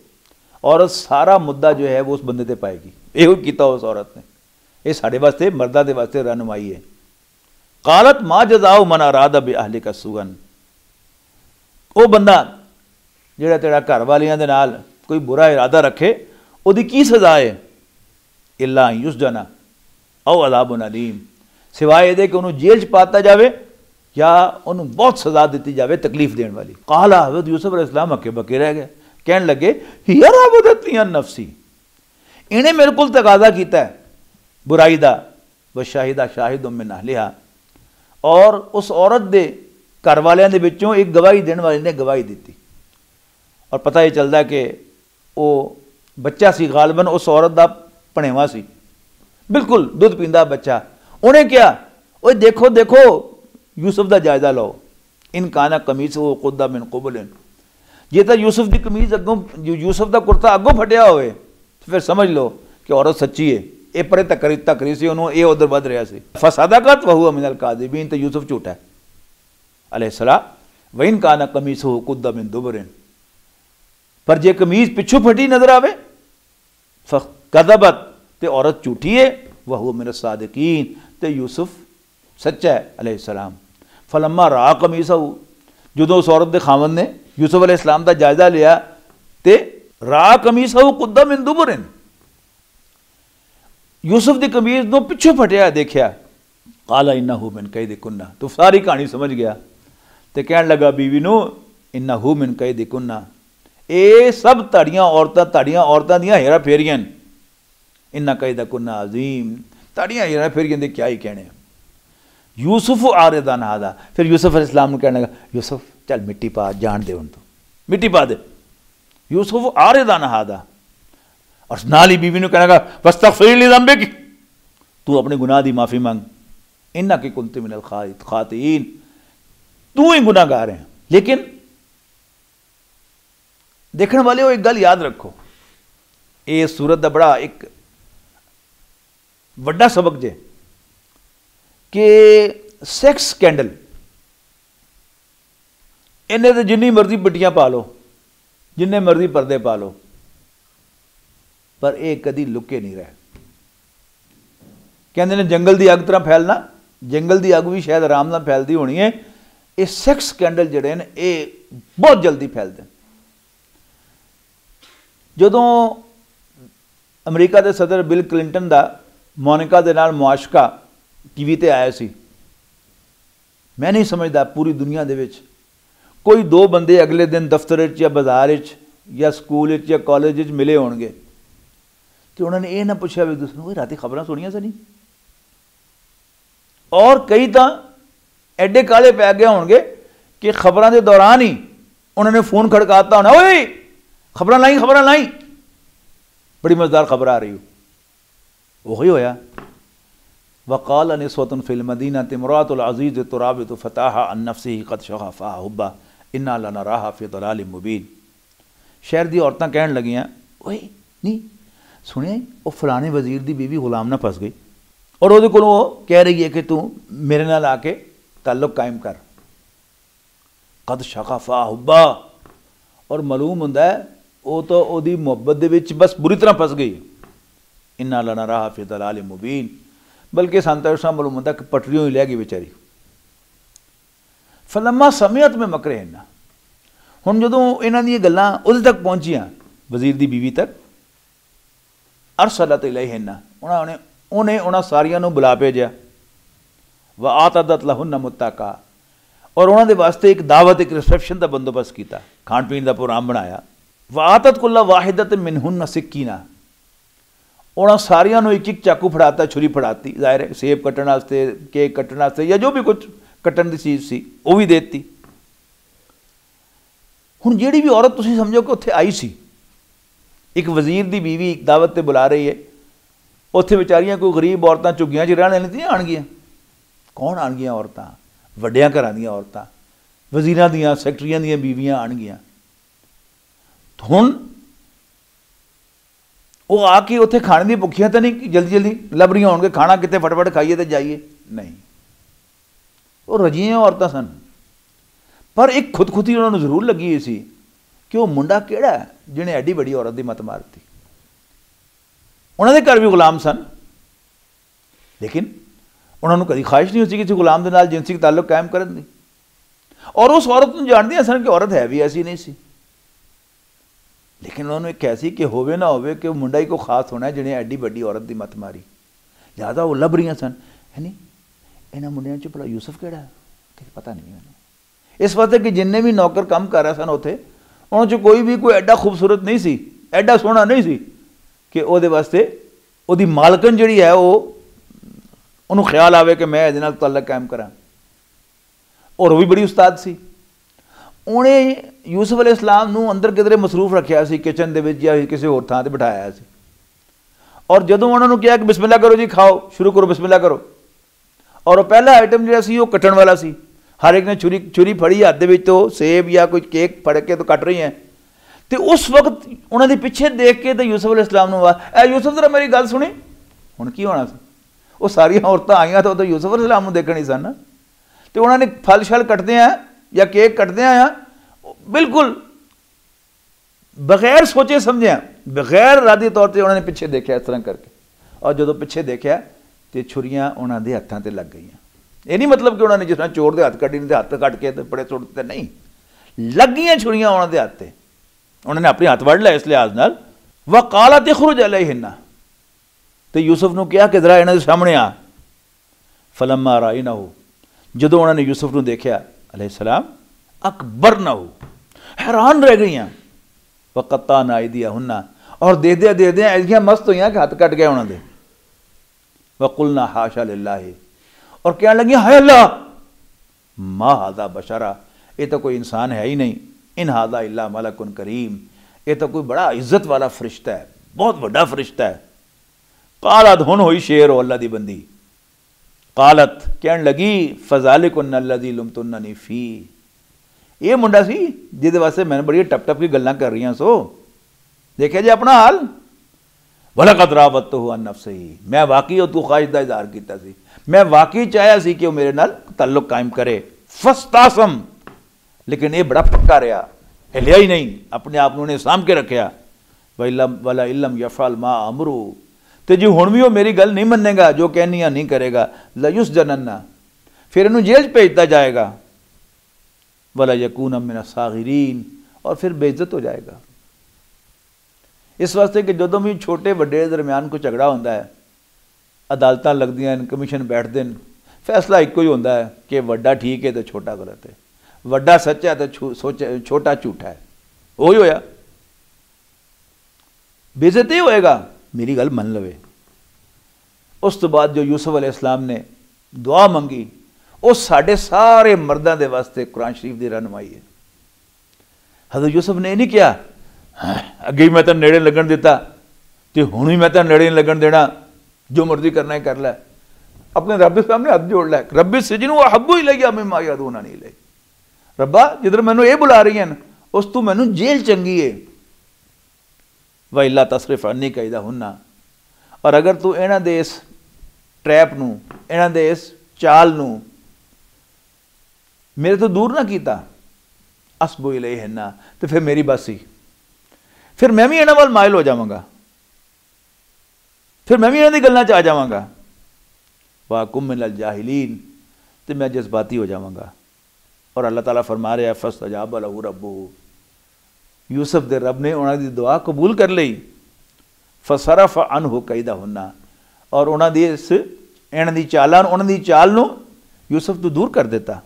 Speaker 2: औरत सारा मुद्दा जो है वो उस बंदे ते पाएगी। यो किया उस औरत ने। यह साढ़े वास्ते मर्दा दे वास्ते रहनुमाई है। कालत मा जज़ाउ मन अरादा बिअहलिका सुअन, वो बंदा जिहड़ा तेरा घर वालियां दे नाल कोई बुरा इरादा रखे उहदी की सज़ा है? इल्ला युसजना औ अज़ाबुन अलीम, सिवाए ये कि उन्होंने जेल च पाता जाए या उन्होंने बहुत सज़ा दी जाए तकलीफ देने वाली। काला हज़रत यूसुफ अलैहिस्सलाम हके बके रह गए, कहने लगे हिया रावदतनी अन नफ्सी, इन्हें मेरे को तकाजा किया है बुराई का। व शाहिदा शाहिद मिन अहलिहा, और उस औरत के घर वालियां दे विचों एक गवाही देने वाले ने गवाही दी। और पता ही चलता है कि वो बच्चा सी गालबन उस औरत का भणेवा सी, बिल्कुल दुध पींदा बच्चा। उन्हें क्या वो देखो देखो यूसुफ का जायजा लो, इन काना कमीज वो खुदा मिन कुबलिन, जे तो यूसुफ की कमीज अगों यूसुफ का कुर्ता अगों फटिया होए तो फिर समझ लो कि औरत सच्ची है। ये परे तकरी सी उन्होंने ये उधर बध रहा सी। फसादाकत वहुवा मिनल काज़िबीन, तो यूसुफ झूठा है अलैहिस्सलाम। व इन काना कमीज़ुहु कुद्दा मिन दुबरिन, पर जे कमीज पिछू फटी नजर आवे फकज़बत, ते औरत झूठी है। वहुवा मिनस सादिकीन, ते यूसुफ सच्चा है अलैहिस्सलाम। फलम्मा रा कमीज़हु, जदों उस औरत के खामन ने यूसुफ अलैहिस्सलाम का जायजा लिया ते रा कमीज़हु कुद्दा मिन दुबरिन, यूसुफ की कमीज को पिछू फटिया देखा। काला इन्नहु मिन कैदिकुन्ना, तो सारी कहानी समझ गया। तो कहने लगा बीवी नू इन्नहु मिन कैदिकुन्ना, ये सब ताड़ियां औरतां दियां हेरा फेरियां। इन्ना कैदकुन्ना अजीम, ताड़ियां हेरा फेरियां दे क्या ही कहने। यूसुफ आरिदन हादा, फिर यूसुफ अलैहिस्सलाम ने कहने लगा यूसुफ चल मिट्टी पा, जान दे उन तो मिट्टी पा दे। यूसुफ आरिदन हादा, और नाल ही बीवी ने कहने लगा वस्तगफिर ली ज़ंबिक, तू अपने गुनाह की माफ़ी मांग। इन्ना की कुंती मिनल खातीन, तू ही गुनाहगार है। लेकिन देखने वाले हो एक गल याद रखो, ये सूरत का बड़ा एक वड्डा सबक जे कि सैक्स स्कैंडल इन्हें तो जिन्नी मर्जी पट्टियां पा लो, जिन्ने मर्जी पर्दे पा लो, पर यह कदी लुके नहीं रहे। कहते हैं जंगल की अग तरह फैलना, जंगल की अग भी शायद आराम नाल फैलती होनी है, ये सैक्स स्कैंडल जिहड़े हैं ये बहुत जल्दी फैलते हैं। जदों अमरीका के सदर बिल क्लिंटन का मोनिका दे नाल मुआशका टीवी ते आया सी, मैं नहीं समझदा पूरी दुनिया दे विच कोई दो बंदे अगले दिन दफ्तर या बाजार या स्कूल या कॉलेज मिले होणगे तो उन्होंने ये ना पूछा भी दूसरे को रात खबर सुनिया सी नहीं। और कई तो एडे काले पै गए होंगे कि खबरों के दौरान ही उन्होंने फोन खड़काता होना, ओए खबर लाई, बड़ी मजेदार खबर आ रही हो। वही होया वक़ाल निस्वतुन फिल मदीना इम्राअतुल अज़ीज़ तुराबितु फ़ताहा अन नफ़्सिही क़द शग़फ़हा हुब्बा इन्ना लनराहा फ़ी ज़लालिम मुबीन। शहर दी औरतां कहन लगियां, ओए नहीं सुने वो फलाने वजीर की बीवी गुलाम ना फस गई और वो कह रही है कि तू मेरे नाल आके ताल्लुक कायम कर। कद शग़फ़ा हुब्बा, और मालूम हुंदा है वो तो ओदी मुहब्बत दे विच बस बुरी तरह फस गई। इन्ना लनराहा फ़ी ज़लालिम मुबीन, बल्कि संतोषा मालूम होता कि पटरियों ही लै गई बेचारी। फलम्मा समियत में मकरे हिन्ना, हुण जदों इन्हां दी गल्लां उहदे तक पहुंचियां वजीर की बीवी तक, अरसलत इलैहिन्ना, उन्हें उन्हां सारियां नूं बुला भेजिया। व आतदत लहुन्ना मुत्तका, और उन्होंने वास्ते एक दावत, एक रिसैप्शन का बंदोबस्त किया, खाण पीण का प्रोग्राम बनाया। व आतत कुल्ला वाहिदत मिनहुन्ना सिक्कीना, उन्होंने सारिया एक एक चाकू फड़ाता, छुरी फड़ाती, जाहिर है सेब कट्टण वास्ते, केक कट्टण वास्ते, या जो भी कुछ कट्टण की चीज़ सी वो भी देती। हुण जिहड़ी भी औरत तुसीं समझो कि उत्थे आई सी, एक वजीर की बीवी एक दावत ते बुला रही है, उत्थे बेचारियां कोई गरीब औरतां झुग्गियां च रहण वालियां नहीं आणगियां। कौन आणगियां? औरतां, वड्डियां घरां दीयां औरतां, वजीरां दीयां, सैकटरियां दीयां बीवियां आणगियां। हुण वो आके उत्थे खाने दी भुखियां तो नहीं जल्दी जल्दी लभ रही होणगे, खाना कितने फटाफट खाइए तो जाइए, नहीं, वो रजियां औरतां सन। पर एक खुदखुदी उन्होंने जरूर लगी हुई सी कि वो मुंडा किहड़ा है जिन्हें एडी बड़ी औरत की मत मारती। उन्होंने घर भी गुलाम सन, लेकिन उन्होंने कभी ख्वाहिश नहीं होती किसी गुलाम के नाल जिनसी ताल्लुक कायम करने की। और उस औरत को जानदियां सन कि औरत है भी ऐसी नहीं सी, लेकिन उन्होंने एक ऐसी कि होवे ना होवे कि मुंडा ही को खास होना है जिन्हें एडी बड़ी औरत की मत मारी। ज़्यादा वो लभ रही सन, है नहीं, इन्होंने मुंडिया च भला यूसुफ केड़ा है, पता नहीं मैंने। इस वास्ते कि जिन्ने भी नौकर काम कर रहे सन उत्थे, उन्होंने कोई एडा खूबसूरत नहीं सी, एडा सोहना नहीं सी कि उहदे वास्ते उहदी मालकन जिहड़ी है वो उन्होंने ख्याल आवे कि मैं इहदे नाल ताल्लुक कायम करा। और वो भी बड़ी उस्ताद सी। उन्हें यूसुफ अलैहिस्सलाम नूं अंदर किधरे मसरूफ रखिया सी, किचन दे विच या किसी होर थां ते बिठाया सी। और जदों उन्होंने कहा कि बिस्मिल्लाह करो जी, खाओ, शुरू करो, बिस्मिल्लाह करो। और वो पहला आइटम जो सी वो कट्टण वाला सी। हर एक ने छुरी फड़ी हाथ दे विच, तो सेब या कोई केक फड़ के तो कट रही हैं। तो उस वक्त उन्होंने पिछे देख के तो यूसुफ अलैहिस्सलाम नूं ए यूसुफ जरा मेरी गल सुनी। हुण की होना सी, वो सारियां औरतां आईयां तो यूसुफ अलैहिस्सलाम नूं देखण ही सन। तो उन्होंने फल शल कटदे हैं या केक कटदे हैं बिल्कुल बगैर सोचे समझे, बगैर इरादी तौर पर उन्होंने पिछे देखा इस तरह करके। और जो पिछे देखा तो छुरियां उन्होंने हत्थों से लग गई। ये नहीं मतलब कि उन्होंने जिस तरह चोर के हथ कड्डी ने हथ कट के तो बड़े सुटते, नहीं, लग गई छुरियां उन्होंने हथ से। उन्होंने अपने हथ वढ़ लिया इस लिहाज नाल। व काला तखरुज अलैहिन्ना, तो यूसुफ ने कहा कि जरा इन्होंने सामने आ। फलम्मा राइनहु, जदों उन्होंने यूसुफ ने देखा अलैहिस्सलाम, अकबर ना हो, हैरान रह गई। वक़त्ताना अयदियहुन्ना, और दे ऐसियां मस्त हुई कि हथ कट गए उन्होंने। वकुलना हाशा लिल्लाहि, और कहने लगी हाय अल्लाह, मा हादा बशरा, ये तो कोई इंसान है ही नहीं, इन हादा इल्ला मलकुन करीम, ये तो कोई बड़ा इज्जत वाला फरिश्ता है, बहुत बड़ा फरिश्ता है। कालत, हुन हुई शेर हो अल्लाह दी बंदी। कालत, कहने लगी फज़ालिकुन अल्लज़ी लुमतुन्ननी फी, ये मुंडा सी जिहदे वास्ते मैंने बड़ी टप टप की गल्लां कर रही सो, देखिए जी अपना हाल। वलक़द रावततहु अन नफ़्सिही, मैं वाकई तू ख्वाहिश दा इज़हार कीता सी, मैं वाकई चाहया सी कि वो मेरे नाल ताल्लुक कायम करे। फस्तासम, लेकिन ये बड़ा पक्का रहा, हिलिया ही नहीं, अपने आप उन्हें साम के रखा। वला इल्लम यफ़अल मा अमरू, तो जी हुण भी वो मेरी गल नहीं मनेगा, जो कहनी नहीं करेगा, लयुस्जनन्ना, फिर इन्हूं जेल भेजता जाएगा। वला यकून मिन सागिरीन, और फिर बेइज्जत हो जाएगा। इस वास्ते कि जदों भी छोटे वड्डे दरम्यान कोई झगड़ा होता है, अदालत लगदियां, कमीशन बैठते हैं, फैसला एको ही होता है कि वड्डा ठीक है तो छोटा गलत है, वड्डा सच्चा है तो छोटा झूठा है। वही होया, बेइज्जत ही होएगा, मेरी गल मन लवे। उस तो बाद जो यूसुफ अलैहिस्सलाम ने दुआ मंगी, वो साढ़े सारे मर्दों के वास्ते कुरान शरीफ की रहनुमाई है। हज़रत यूसुफ ने नहीं किया अगे मैं तेन नेड़े लगन दिता तो हुण भी मैं तेन नेड़े नहीं लगन देना, जो मर्जी करना है कर लै। अपने रब के सामने हथ जोड़ लै, रब्बी सिजनु अहब्बु इलैया मिम्मा यदूननी इलैहि, रब्बा जिधर मैनू ये बुला रही हैं उस तू मैनू जेल चंगी है। व इल्ला तसरिफ अन्नी कैदहुन्ना, और अगर तू इन्हां दे इस ट्रैप नू, इन्हां दे इस चाल नू मेरे तो दूर ना किया, असबु इलैहिन्ना, तो फिर मेरी बस ही, फिर मैं भी इन्हां वाल माइल हो जावांगा, फिर मैं भी इन्हां दी गल्लां च आ जावांगा। वाकुम मिनल जाहिलीन, तो मैं जज्बाती हो जावांगा। और अल्लाह ताला फरमा रहा है फस्तजाब लहू रब्बुहु, यूसुफ दे रब ने उन्हां दी दुआ कबूल कर लई। फसरफ अनहु कैदहुन्ना, और उन्हां दी इस इन्हां दी चालां उन्हां दी चाल नूं यूसुफ तो दूर कर दिता।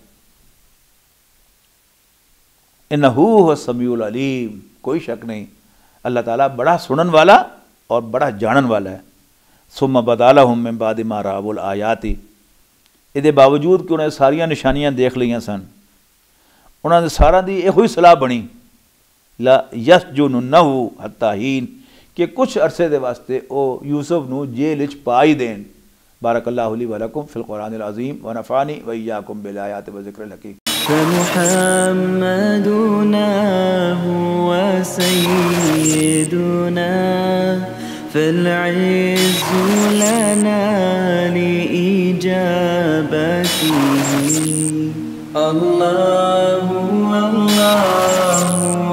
Speaker 2: इन्नहु हुव समीउल अलीम, कोई शक नहीं अल्लाह ताला बड़ा सुनन वाला और बड़ा जानन वाला है। सुम्मा बदालहुम मिन बादि मा रावुल आयाति, इहदे बावजूद कि उन्हें सारियां निशानियां देख लियां सन, उन्होंने सारा दी इहो ही सलाह बनी ला यसजुनुन्नहु हत्ता हीन, कि कुछ अरसे दे वास्ते ओ यूसुफ नूं जेल विच पा ही देन। बारकल्लाहु ली व लकुम फिल कुरानिल अज़ीम व नफ़ानी व इय्याकुम बिल आयाति व ज़िक्रिल हकीम।
Speaker 1: فمحمدنا هو سيدنا فالعز لنا لإجابته الله الله